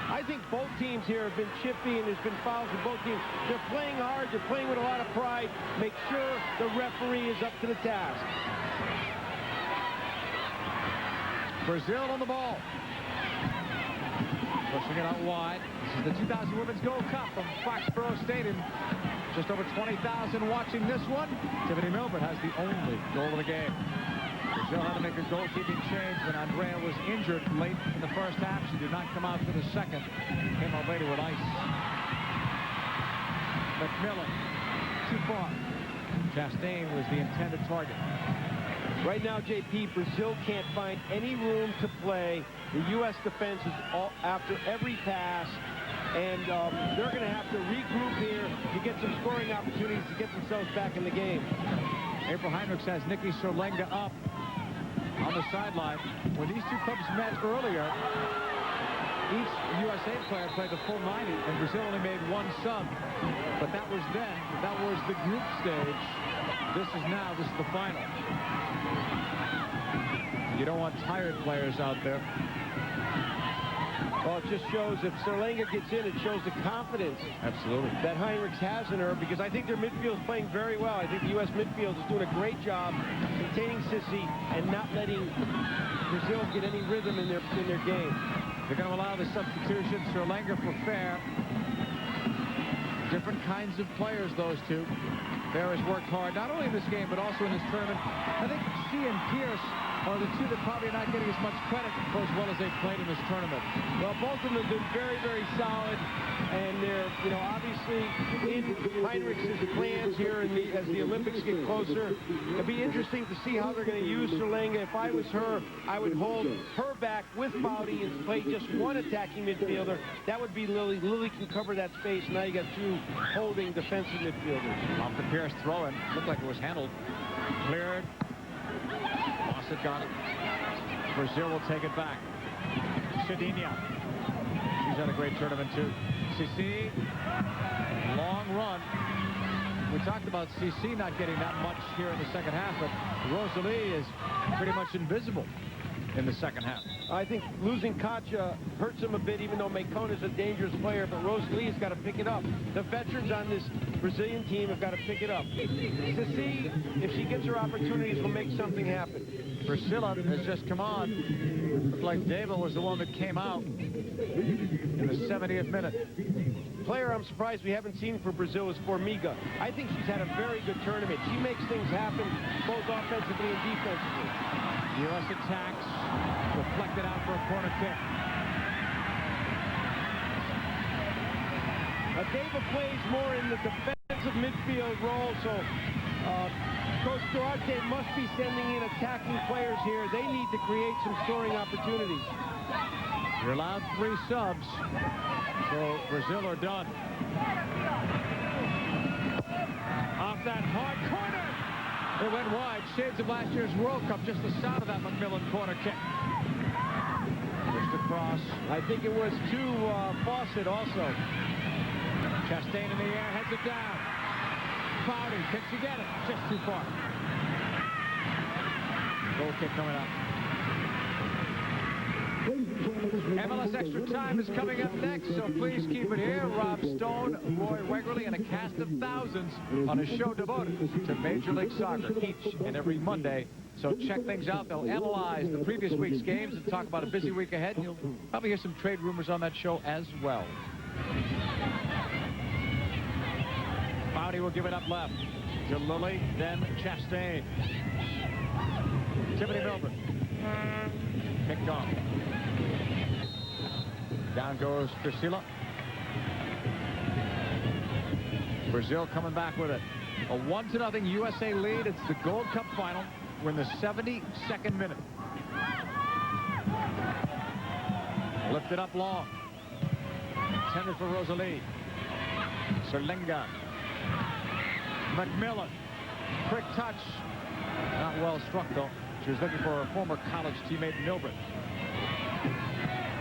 I think both teams here have been chippy, and there's been fouls in both teams. They're playing hard. They're playing with a lot of pride. Make sure the referee is up to the task. Brazil on the ball. Pushing it out wide. This is the 2000 Women's Gold Cup from Foxborough Stadium. Just over 20,000 watching this one. Tiffany Milbrett has the only goal of the game. Brazil had to make a goalkeeping change when Andrea was injured late in the first half. She did not come out for the second. Came out later with ice. MacMillan, too far. Chastain was the intended target. Right now, JP, Brazil can't find any room to play. The U.S. defense is all after every pass, and they're going to have to regroup here to get some scoring opportunities to get themselves back in the game. April Heinrichs has Nikki Serlenga up on the sideline. When these two clubs met earlier, each USA player played the full 90, and Brazil only made one sub. But that was then. That was the group stage. This is now. This is the final. You don't want tired players out there. Well, it just shows if Serlenga gets in, it shows the confidence absolutely that Heinrichs has in her, because I think their midfield is playing very well. I think the U.S. midfield is doing a great job containing Sissi and not letting Brazil get any rhythm in their game. They're going to allow the substitution. Serlenga for Fair. Different kinds of players, those two. Fair has worked hard, not only in this game, but also in this tournament. I think she and Pearce are the two that probably are not getting as much credit for as well as they've played in this tournament. Well, both of them have been very, very solid, and they're, you know, obviously in Heinrichs' plans here as the Olympics get closer. It'll be interesting to see how they're going to use Serlenga. If I was her, I would hold her back with Foudy and play just one attacking midfielder. That would be Lilly. Lilly can cover that space. Now you got two holding defensive midfielders. Off the Pearce throw-in. Looked like it was handled. Cleared. Fawcett got it. Brazil will take it back. Sissi. She's had a great tournament too. Sissi. Long run. We talked about Sissi not getting that much here in the second half, but Rosalie is pretty much invisible in the second half. I think losing Katia hurts him a bit, even though Maicon is a dangerous player, but Rosalie has got to pick it up. The veterans on this Brazilian team have got to pick it up. Sissi, if she gets her opportunities, will make something happen. Priscilla has just come on. Looked like Deva was the one that came out in the 70th minute. Player I'm surprised we haven't seen for Brazil is Formiga. I think she's had a very good tournament. She makes things happen both offensively and defensively. U.S. attacks, deflected out for a corner kick. Deva plays more in the defensive midfield role, so Coach Duarte must be sending in attacking players here. They need to create some scoring opportunities. You're allowed 3 subs, so Brazil are done. Off that hard corner. It went wide. Shades of last year's World Cup. Just the sound of that MacMillan corner kick. Pushed across. I think it was to Fawcett also. Chastain in the air, heads it down. Foudy, can she get it? Just too far. Goal kick coming up. MLS Extra Time is coming up next, so please keep it here. Rob Stone, Roy Wegerle, and a cast of thousands on a show devoted to Major League Soccer each and every Monday. So check things out. They'll analyze the previous week's games and talk about a busy week ahead. You'll probably hear some trade rumors on that show as well. Foudy will give it up left to Lilly, then Chastain. Tiffany Milbrett. Picked off. Down goes Priscilla. Brazil coming back with it. A 1-0 USA lead. It's the Gold Cup final. We're in the 72nd minute. Lifted up long. Intended for Rosalie. Serlenga. MacMillan. Quick touch. Not well struck, though. She was looking for her former college teammate, Milbrett.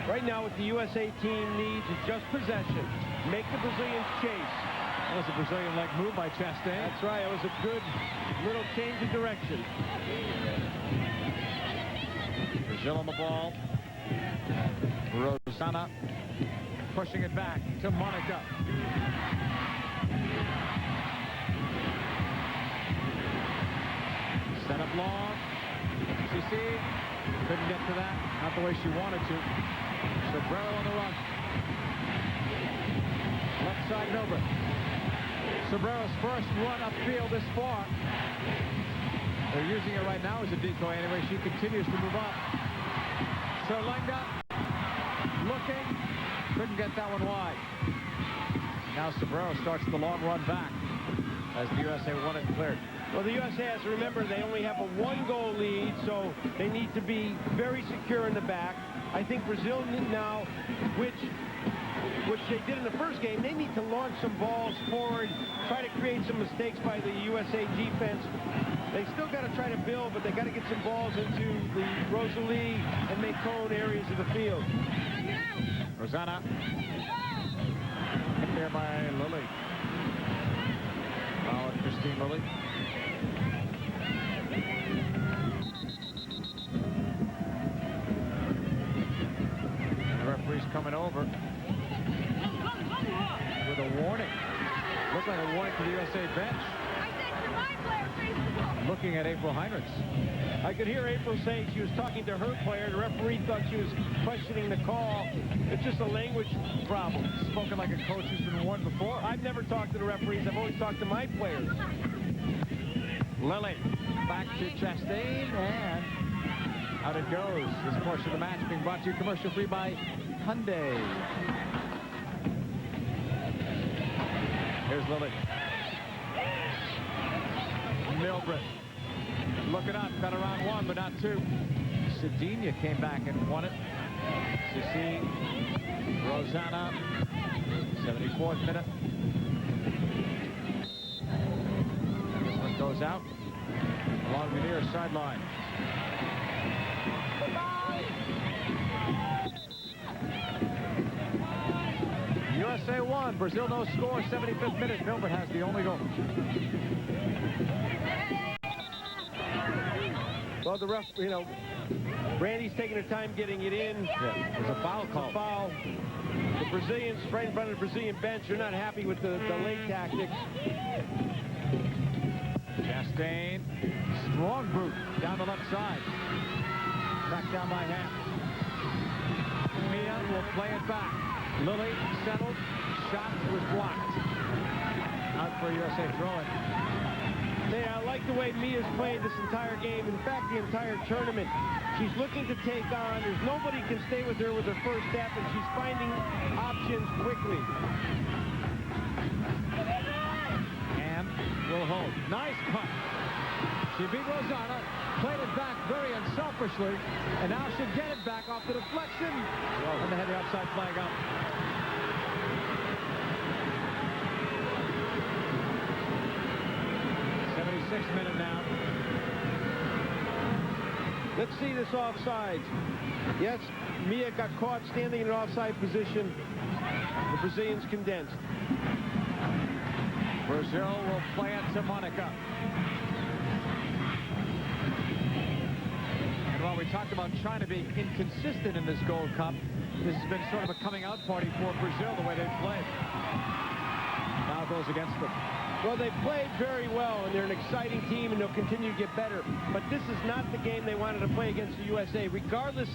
Right now, what the USA team needs is just possession. Make the Brazilians chase. That was a Brazilian-like move by Chastain. That's right. It was a good little change of direction. Brazil on the ball. Rosana pushing it back to Monica. Set up long. Sissi couldn't get to that. Not the way she wanted to. Sobrero on the run. Left side Milbrett. Sobrero's first run upfield this far. They're using it right now as a decoy anyway. She continues to move up. Serlenga looking. Couldn't get that one wide. Now Sobrero starts the long run back as the USA won it and cleared. Well, the USA has to remember they only have a 1-goal lead, so they need to be very secure in the back. I think Brazil now, which they did in the first game, they need to launch some balls forward, try to create some mistakes by the USA defense. They still got to try to build, but they got to get some balls into the Rosalie and Maicon areas of the field. Rosana. Hit there by Lilly. Foul at Christine Lilly. The referee's coming over with a warning. Looks like a warning to the USA bench. Looking at April Heinrichs. I could hear April saying she was talking to her player. The referee thought she was questioning the call. It's just a language problem. Spoken like a coach who's been warned before. I've never talked to the referees. I've always talked to my players. Lilly back to Chastain, and out it goes. This portion of the match being brought to you commercial-free by Hyundai. Here's Lilly. Milbrett looking up, got around one, but not two. Sedinha came back and won it. Sissi, Rosana, 74th minute. This one goes out along the near sideline. USA won. Brazil no score. 75th minute. Milbrett has the only goal. Well, the ref, you know, Brandy's taking her time getting it in. Yeah, there's a foul call. Foul. The Brazilians, right in front of the Brazilian bench, are not happy with the late tactics. Chastain, strong boot down the left side. Back down by Hamm. Mia will play it back. Lilly settled. Shot was blocked. Out for USA throw-in. Yeah, I like the way Mia's played this entire game. In fact, the entire tournament. She's looking to take on. There's nobody can stay with her with her first step, and she's finding options quickly. Hamm will hold. Nice cut. She beat Rosana, played it back very unselfishly, and now she'll get it back off the deflection. And they had the offside flag up. Minute now. Let's see this offside. Yes, Mia got caught standing in an offside position. The Brazilians condensed. Brazil will play it to Monica. And while we talked about China being inconsistent in this Gold Cup, this has been sort of a coming out party for Brazil, the way they've played. Now goes against them. Well, they played very well, and they're an exciting team, and they'll continue to get better. But this is not the game they wanted to play against the USA. Regardless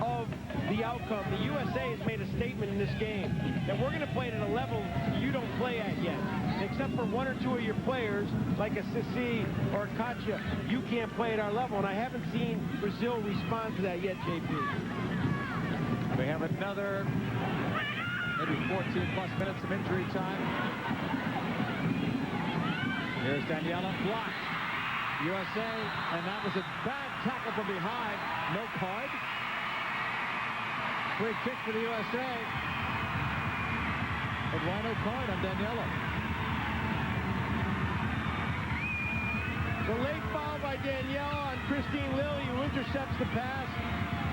of the outcome, the USA has made a statement in this game that we're going to play at a level you don't play at yet. Except for one or two of your players, like a Sissi or a Katia, you can't play at our level, and I haven't seen Brazil respond to that yet, JP. We have another maybe 14-plus minutes of injury time. Here's Daniela, blocked. USA, and that was a bad tackle from behind. No card. Free kick for the USA. But why no card on Daniela? The late foul by Daniela on Christine Lilly, who intercepts the pass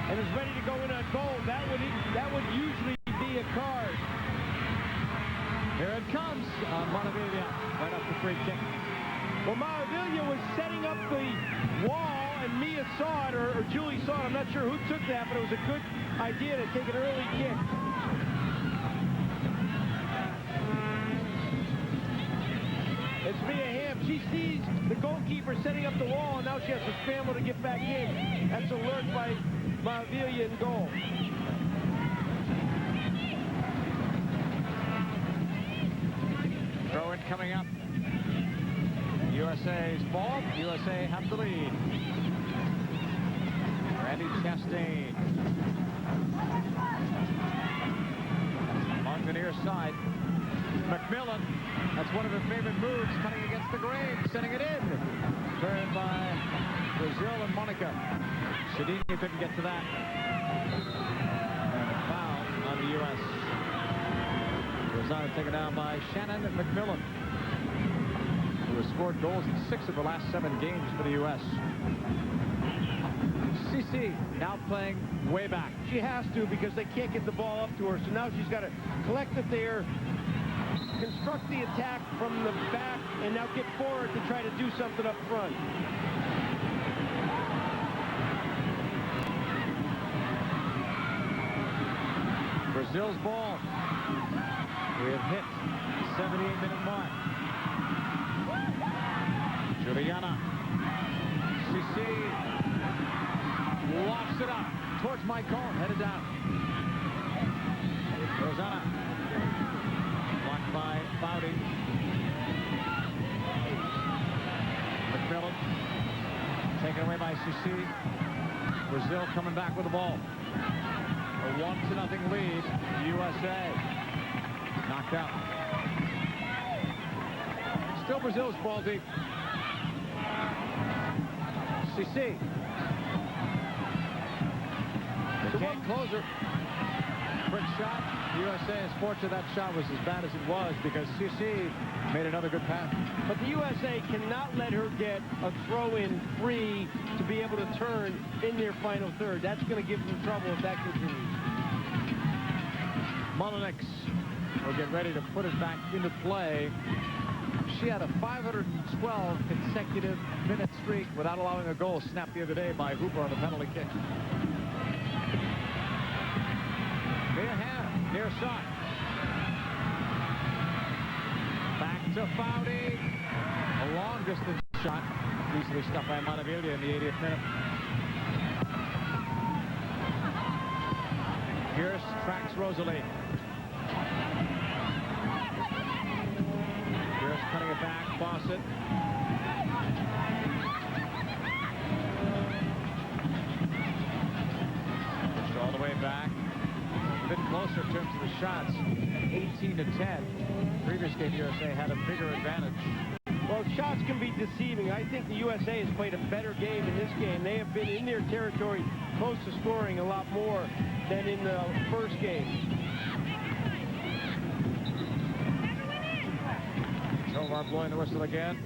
and is ready to go in on goal. That would usually be a card. Here it comes on Montevilla, right up the free kick. Well, Montevilla was setting up the wall, and Mia saw it, or Julie saw it. I'm not sure who took that, but it was a good idea to take an early kick. It's Mia Hamm. She sees the goalkeeper setting up the wall, and now she has to scramble to get back in. That's a lurk by Montevilla in goal. Throw-in coming up. USA's ball. USA have the lead. Randy Chastain. Along the near side. MacMillan. That's one of her favorite moves, cutting against the grain, sending it in. Turned by Brazil and Monica. Sedini couldn't get to that. And a foul on the U.S. Rosado taken down by Shannon MacMillan, who has scored goals in 6 of the last 7 games for the U.S. Sissi now playing way back. She has to, because they can't get the ball up to her, so now she's got to collect it there, construct the attack from the back, and now get forward to try to do something up front. Brazil's ball. We have hit 78-minute mark. Juliana. Sissi lofts it up towards Maicon, headed down. Rosanna. Blocked by Foudy. MacMillan. Taken away by Sissi. Brazil coming back with the ball. A 1-0 lead. USA. Knocked out. Still Brazil's ball deep. Sissi. They can't close her. Quick shot. USA is fortunate that shot was as bad as it was, because Sissi made another good pass. But the USA cannot let her get a throw-in free to be able to turn in their final third. That's going to give them trouble if that continues. Mullinix will get ready to put it back into play. She had a 512 consecutive minute streak without allowing a goal snapped the other day by Hooper on the penalty kick. Mia Hamm, near side. Back to Foudy. A long distance shot. Easily stopped by Montevilla in the 80th minute. Pearce tracks Rosalie. Pearce cutting it back. Fawcett. Pushed all the way back. A bit closer in terms of the shots. 18-10. Previous game, USA had a bigger advantage. Well, shots can be deceiving. I think the USA has played a better game in this game. They have been in their territory close to scoring a lot more than in the first game. Tovar blowing the whistle again.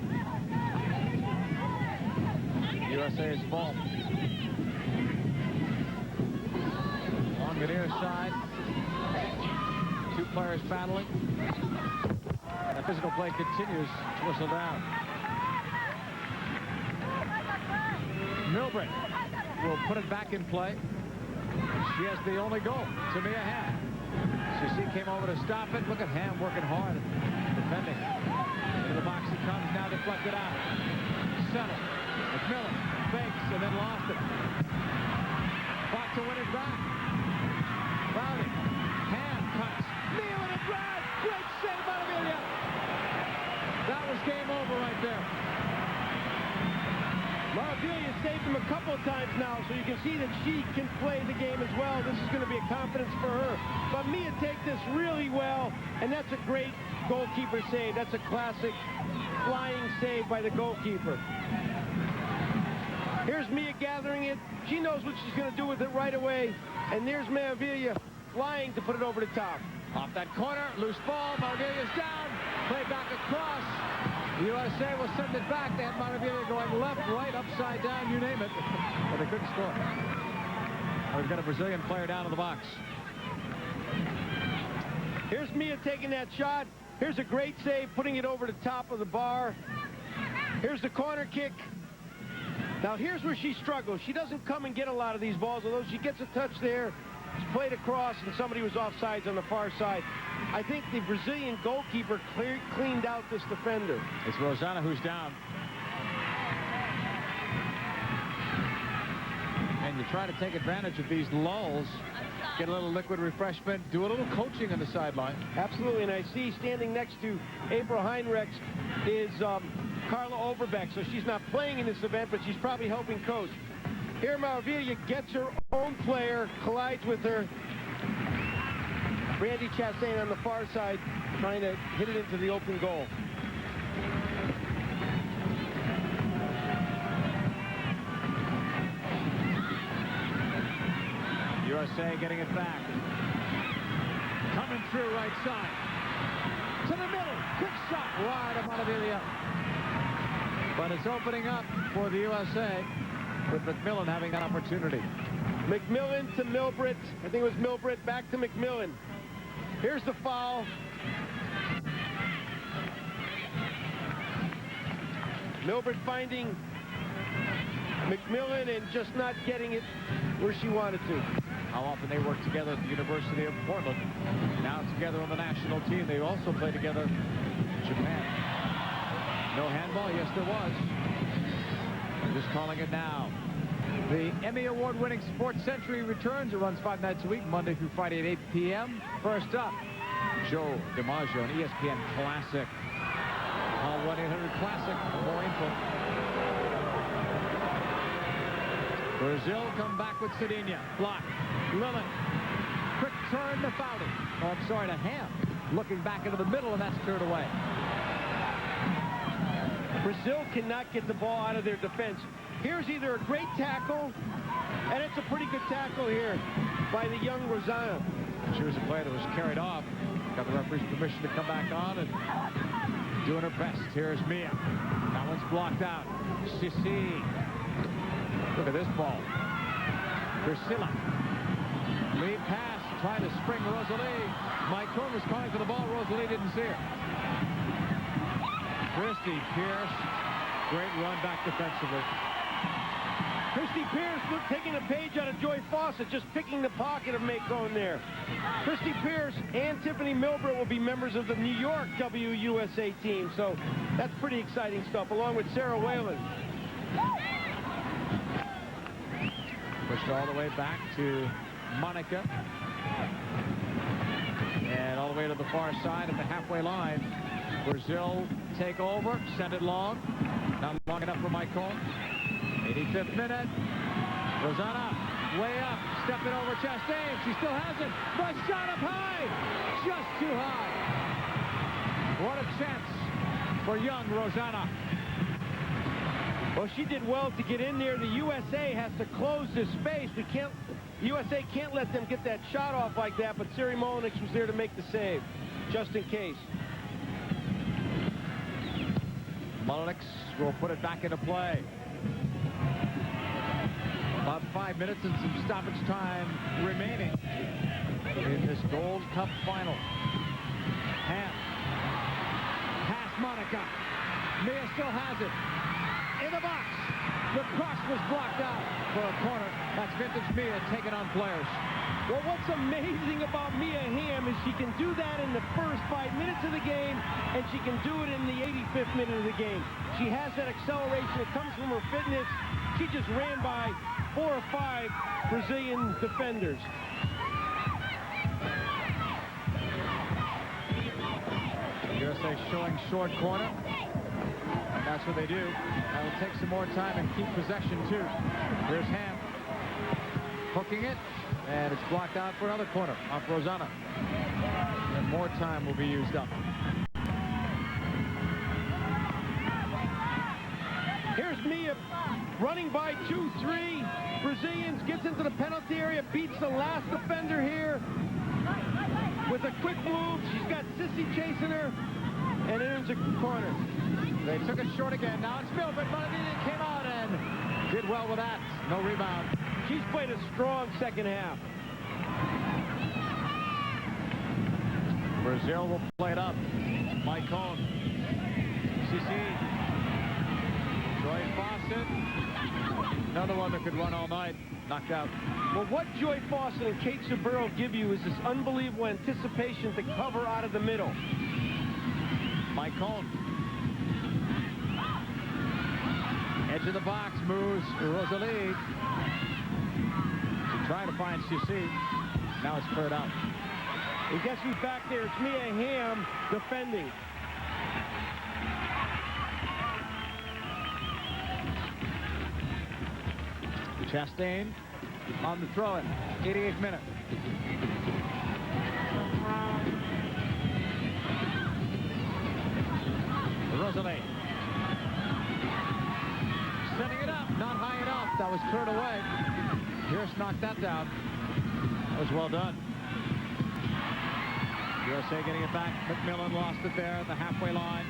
USA's ball. On the near side. 2 players battling. The physical play continues to whistle down. Milbrett will put it back in play. She has the only goal. Tamia Hamm. Sissi came over to stop it. Look at Hamm working hard, defending. Into the box he comes, now deflected out. Settled. MacMillan fakes and then lost it. Fought to win it back. Foudy. Hamm cuts. Mia with a drive. Great save by Amelia. That was game over right there. Marta saved him a couple of times now, so you can see that she can play the game as well. This is going to be a confidence for her. But Mia takes this really well, and that's a great goalkeeper save. That's a classic flying save by the goalkeeper. Here's Mia gathering it. She knows what she's going to do with it right away. And there's Maravilla flying to put it over the top. Off that corner, loose ball. Maravilla's down. Play back across. The USA will send it back. They had Maravilla going left, right, upside down, you name it. But they couldn't score. We've got a Brazilian player down in the box. Here's Mia taking that shot. Here's a great save, putting it over the top of the bar. Here's the corner kick. Now here's where she struggles. She doesn't come and get a lot of these balls, although she gets a touch there. It's played across, and somebody was offsides on the far side. I think the Brazilian goalkeeper cleaned out this defender. It's Rosana who's down. And you try to take advantage of these lulls, get a little liquid refreshment, do a little coaching on the sideline. Absolutely, and I see standing next to April Heinrichs is Carla Overbeck, so she's not playing in this event, but she's probably helping coach. Here Maravilla gets her own player, collides with her. Brandy Chastain on the far side, trying to hit it into the open goal. USA getting it back. Coming through right side. To the middle. Quick shot wide of Maravilla. But it's opening up for the USA with MacMillan having that opportunity. MacMillan to Milbrett. I think it was Milbrett back to MacMillan. Here's the foul. Milbrett finding MacMillan and just not getting it where she wanted to. How often they work together at the University of Portland. Now together on the national team. They also play together in Japan. No handball? Yes, there was. I'm just calling it now. The Emmy Award-winning Sports Century returns. It runs 5 nights a week, Monday through Friday at 8 p.m. First up, Joe DiMaggio on ESPN Classic. Call 1-800-CLASSIC for more info. Brazil come back with Sardinia. Block. Lilly. Quick turn to Foudy. Oh, I'm sorry, to Hamm. Looking back into the middle, and that's turned away. Brazil cannot get the ball out of their defense. Here's either a great tackle, and it's a pretty good tackle here by the young Rosana. She was a player that was carried off. Got the referee's permission to come back on and doing her best. Here's Mia. That one's blocked out. Sissi. Look at this ball. Priscilla. Lead pass. Trying to spring Rosalie. Maicon was calling for the ball. Rosalie didn't see her. Pearce. Great run back defensively. Pearce taking a page out of Joy Fawcett, just picking the pocket of Maicon there. Pearce and Tiffany Milbrett will be members of the New York WUSA team, so that's pretty exciting stuff, along with Sarah Whalen. Pushed all the way back to Monica. And all the way to the far side at the halfway line. Brazil take over, send it long. Not long enough for Maicon. 85th minute. Rosana, way up, stepping over Chastain. She still has it, but shot up high. Just too high. What a chance for young Rosana. Well, she did well to get in there. The USA has to close this space. USA can't let them get that shot off like that, but Siri Mullinix was there to make the save, just in case. Mullinix will put it back into play. About 5 minutes and some stoppage time remaining in this Gold Cup final. Hamm Monica. Mia still has it. In the box. The cross was blocked out for a corner. That's vintage Mia taking on players. Well, what's amazing about Mia Hamm is she can do that in the first 5 minutes of the game, and she can do it in the 85th minute of the game. She has that acceleration. It comes from her fitness. She just ran by 4 or 5 Brazilian defenders. USA showing short corner. And that's what they do. That'll take some more time and keep possession, too. Here's Hamm. Hooking it. And it's blocked out for another corner off Rosanna. And more time will be used up. Here's Mia running by 2-3 Brazilians, gets into the penalty area, beats the last defender here with a quick move. She's got Sissi chasing her, and enters a corner. They took it short again. Now it's Milbrett, but it came out and did well with that. No rebound. She's played a strong second half. Brazil will play it up. Maicon. Sissi. Joy Fawcett. Another one that could run all night. Knocked out. Well, what Joy Fawcett and Kate Sobrero give you is this unbelievable anticipation to cover out of the middle. Maicon. Edge of the box moves Rosalie. Trying to find Sissi. Now it's cleared out. And guess who's back there? It's Mia Hamm defending. Chastain on the throw-in. 88th minute. Rosalie. Setting it up. Not high enough. That was cleared away. Pearce knocked that down. That was well done. USA getting it back. MacMillan lost it there at the halfway line.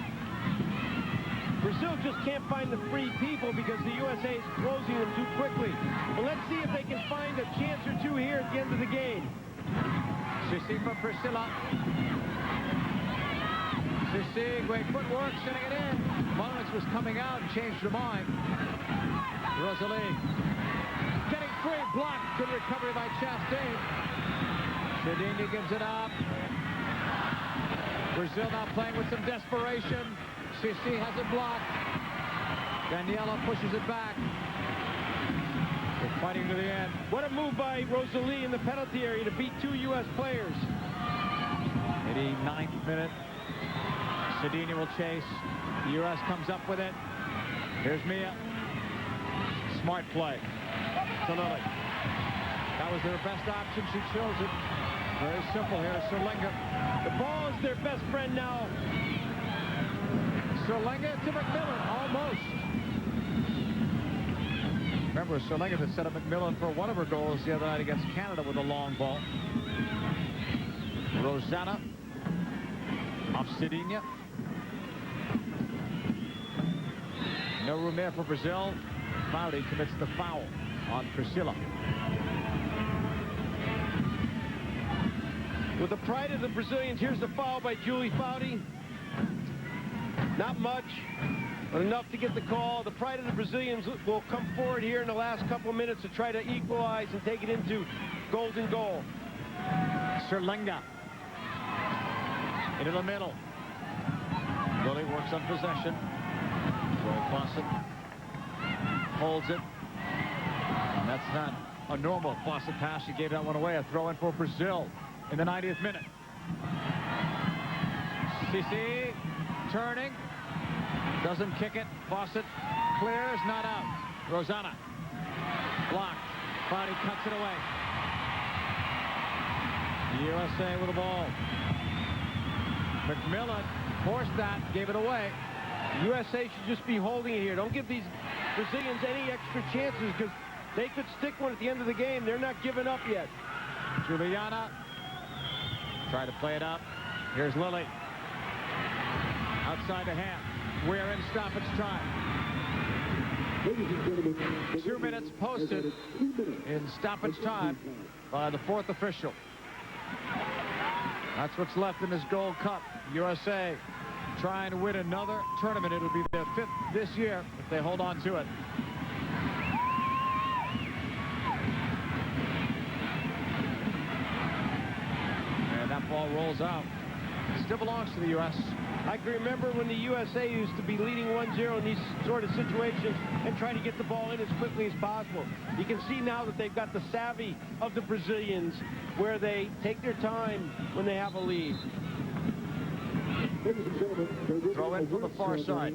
Brazil just can't find the free people because the USA is closing them too quickly. But let's see if they can find a chance or two here at the end of the game. Sissi for Priscilla. Sissi, great footwork, sending it in. Mullinix was coming out and changed her mind. Rosalie getting free, blocked. Good recovery by Chastain. Sardinia gives it up. Brazil now playing with some desperation. Sissi has it blocked. Daniela pushes it back. They're fighting to the end. What a move by Rosalie in the penalty area to beat 2 U.S. players. 89th minute. Sardinia will chase. The U.S. comes up with it. Here's Mia. Smart play to Lilly. That was their best option. She chose it. Very simple here. Serlenga. The ball is their best friend now. Serlenga to MacMillan, almost. Remember, Serlenga had set up MacMillan for one of her goals the other night against Canada with a long ball. Rosanna off Sardinia. No room there for Brazil. Foudy commits the foul on Priscilla. With the pride of the Brazilians, here's the foul by Julie Foudy. Not much, but enough to get the call. The pride of the Brazilians will come forward here in the last couple minutes to try to equalize and take it into golden goal. Serlenga into the middle. Lilly works on possession. Fawcett holds it. And that's not a normal Fawcett pass. She gave that one away. A throw in for Brazil in the 90th minute. Sissi turning. Doesn't kick it. Fawcett clears. Not out. Rosanna blocked. Foudy cuts it away. The USA with the ball. MacMillan forced that. Gave it away. USA should just be holding it here. Don't give these Brazilians any extra chances because they could stick one at the end of the game. They're not giving up yet. Juliana try to play it up. Here's Lilly. Outside to Hamm. We're in stoppage time. 2 minutes posted in stoppage time by the 4th official. That's what's left in this Gold Cup. USA trying to win another tournament. It'll be their 5th this year if they hold on to it. And that ball rolls out. It still belongs to the U.S. I can remember when the USA used to be leading 1-0 in these sort of situations and trying to get the ball in as quickly as possible. You can see now that they've got the savvy of the Brazilians where they take their time when they have a lead. Throw in from the far side.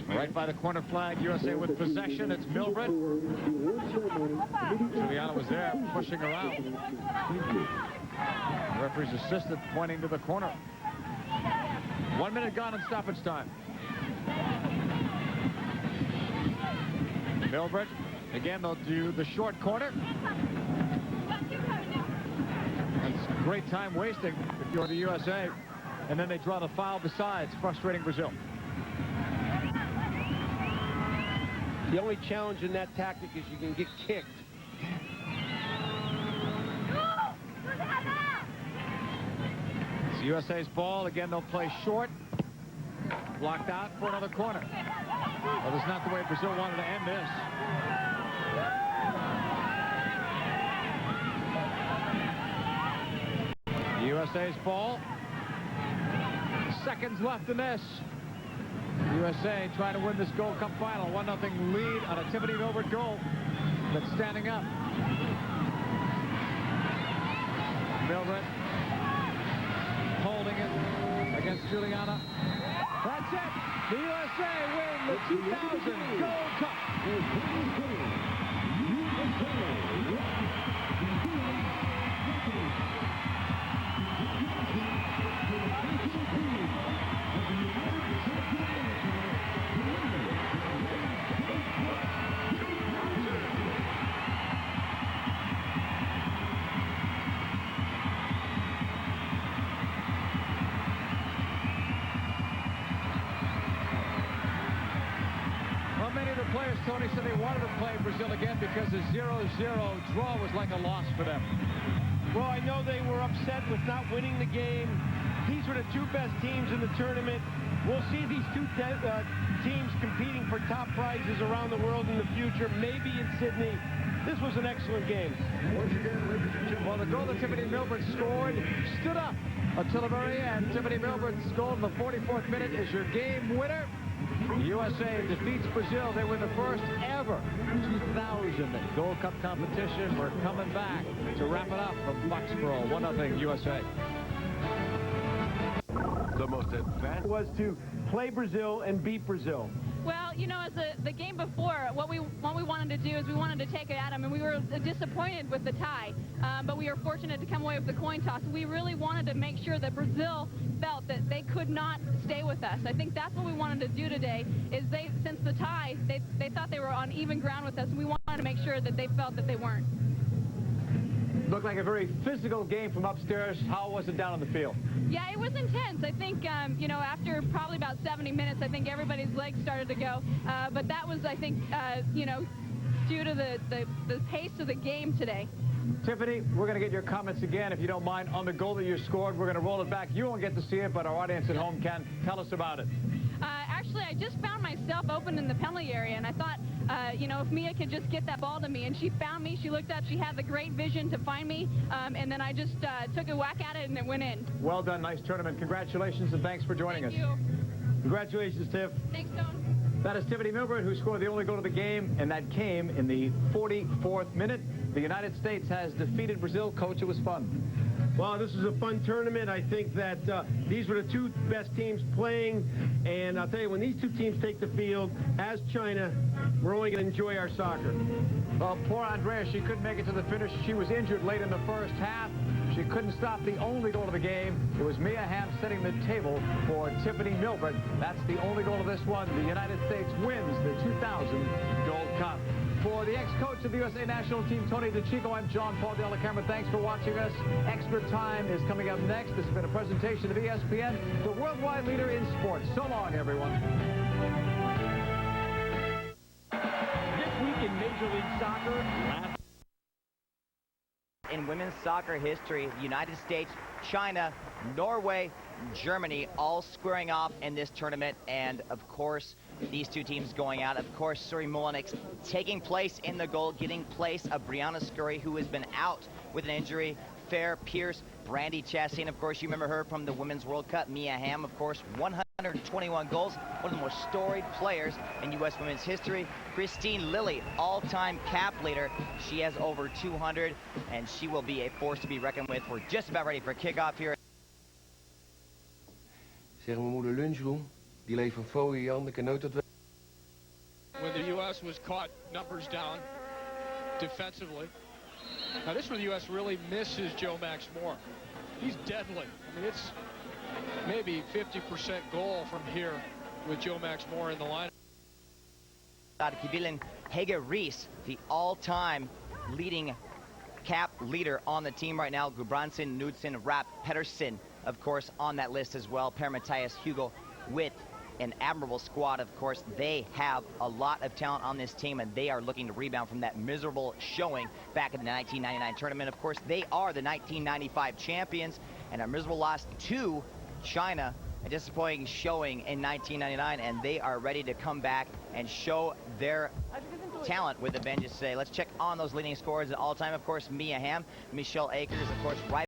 Right by the corner flag, USA with possession. It's Milbrett. Juliana was there pushing around. The referee's assistant pointing to the corner. 1 minute gone in stoppage time. Milbrett. Again, they'll do the short corner. That's great time wasting if you're the USA. And then they draw the foul besides, frustrating Brazil. The only challenge in that tactic is you can get kicked. It's USA's ball. Again, they'll play short. Blocked out for another corner. Well, that's not the way Brazil wanted to end this. USA's ball. Seconds left in this. USA trying to win this Gold Cup final. 1-0 lead on a Tiffany Milbrett goal. That's standing up. Milbrett holding it against Juliana. That's it. The USA win the 2000 Gold Cup. Players, Tony, said they wanted to play Brazil again because the 0-0 draw was like a loss for them. Well, I know they were upset with not winning the game. These were the two best teams in the tournament. We'll see these two teams competing for top prizes around the world in the future, maybe in Sydney. This was an excellent game. Well, the goal that Tiffany Milbrett scored stood up until the very end. Tiffany Milbrett's goal in the 44th minute is your game winner. USA defeats Brazil. They win the first ever 2000 Gold Cup competition. We're coming back to wrap it up from Foxborough. 1-0 USA. The most advanced was to play Brazil and beat Brazil. Well, you know, as the game before, what we wanted to do is we wanted to take it at them, and we were disappointed with the tie, but we were fortunate to come away with the coin toss. We really wanted to make sure that Brazil felt that they could not stay with us. I think that's what we wanted to do today, is since the tie, they thought they were on even ground with us, and we wanted to make sure that they felt that they weren't. Looked like a very physical game from upstairs. How was it down on the field? Yeah, it was intense. I think, you know, after probably about 70 minutes, I think everybody's legs started to go. But that was, I think, you know, due to the pace of the game today. Tiffany, we're going to get your comments again, if you don't mind, on the goal that you scored. We're going to roll it back. You won't get to see it, but our audience at home can. Tell us about it. Actually, I just found myself open in the penalty area, and I thought, you know, if Mia could just get that ball to me, and she found me, she looked up, she had the great vision to find me, and then I just took a whack at it, and it went in. Well done. Nice tournament. Congratulations, and thanks for joining us. Thank you. Congratulations, Tiff. Thanks, Stone. That is Tiffany Milbrett, who scored the only goal of the game, and that came in the 44th minute. The United States has defeated Brazil. Coach, it was fun. Well, this is a fun tournament. I think that these were the two best teams playing, and I'll tell you, when these two teams take the field, as China, we're only going to enjoy our soccer. Well, poor Andrea, she couldn't make it to the finish. She was injured late in the first half. She couldn't stop the only goal of the game. It was Mia Hamm setting the table for Tiffany Milbrett. That's the only goal of this one. The United States wins the 2000 Gold Cup. For the ex-coach of the USA national team, Tony DeChico, I'm John Paul De La Camera. Thanks for watching us. Extra Time is coming up next. This has been a presentation of ESPN, the worldwide leader in sports. So long, everyone. This week in Major League Soccer, in women's soccer history, the United States, China, Norway, Germany, all squaring off in this tournament. And, of course, these two teams going out. Of course, Mullinix taking place in the goal, getting place of Brianna Scurry, who has been out with an injury. Fair, Pearce, Brandi Chastain, of course, you remember her from the Women's World Cup. Mia Hamm, of course, 121 goals, one of the most storied players in U.S. women's history. Christine Lilly, all-time cap leader. She has over 200, and she will be a force to be reckoned with. We're just about ready for kickoff here. Zeg, mijn moeder lunchroom, die leeft van Foudy, Janneke, nooit dat we... When the U.S. was caught numbers down defensively. Now this is where the U.S. really misses Joe Max Moore. He's deadly. I mean, it's maybe 50% goal from here with Joe Max Moore in the lineup. Hege Reese, the all-time leading cap leader on the team right now. Gudbranson, Knudsen, Rapp, Pedersen, of course, on that list as well. Per Mathias Hugo with an admirable squad. Of course, they have a lot of talent on this team, and they are looking to rebound from that miserable showing back in the 1999 tournament. Of course, they are the 1995 champions, and a miserable loss to China, a disappointing showing in 1999, and they are ready to come back and show their talent with a vengeance today. Let's check on those leading scorers at all time. Of course, Mia Hamm, Michelle Akers, of course, right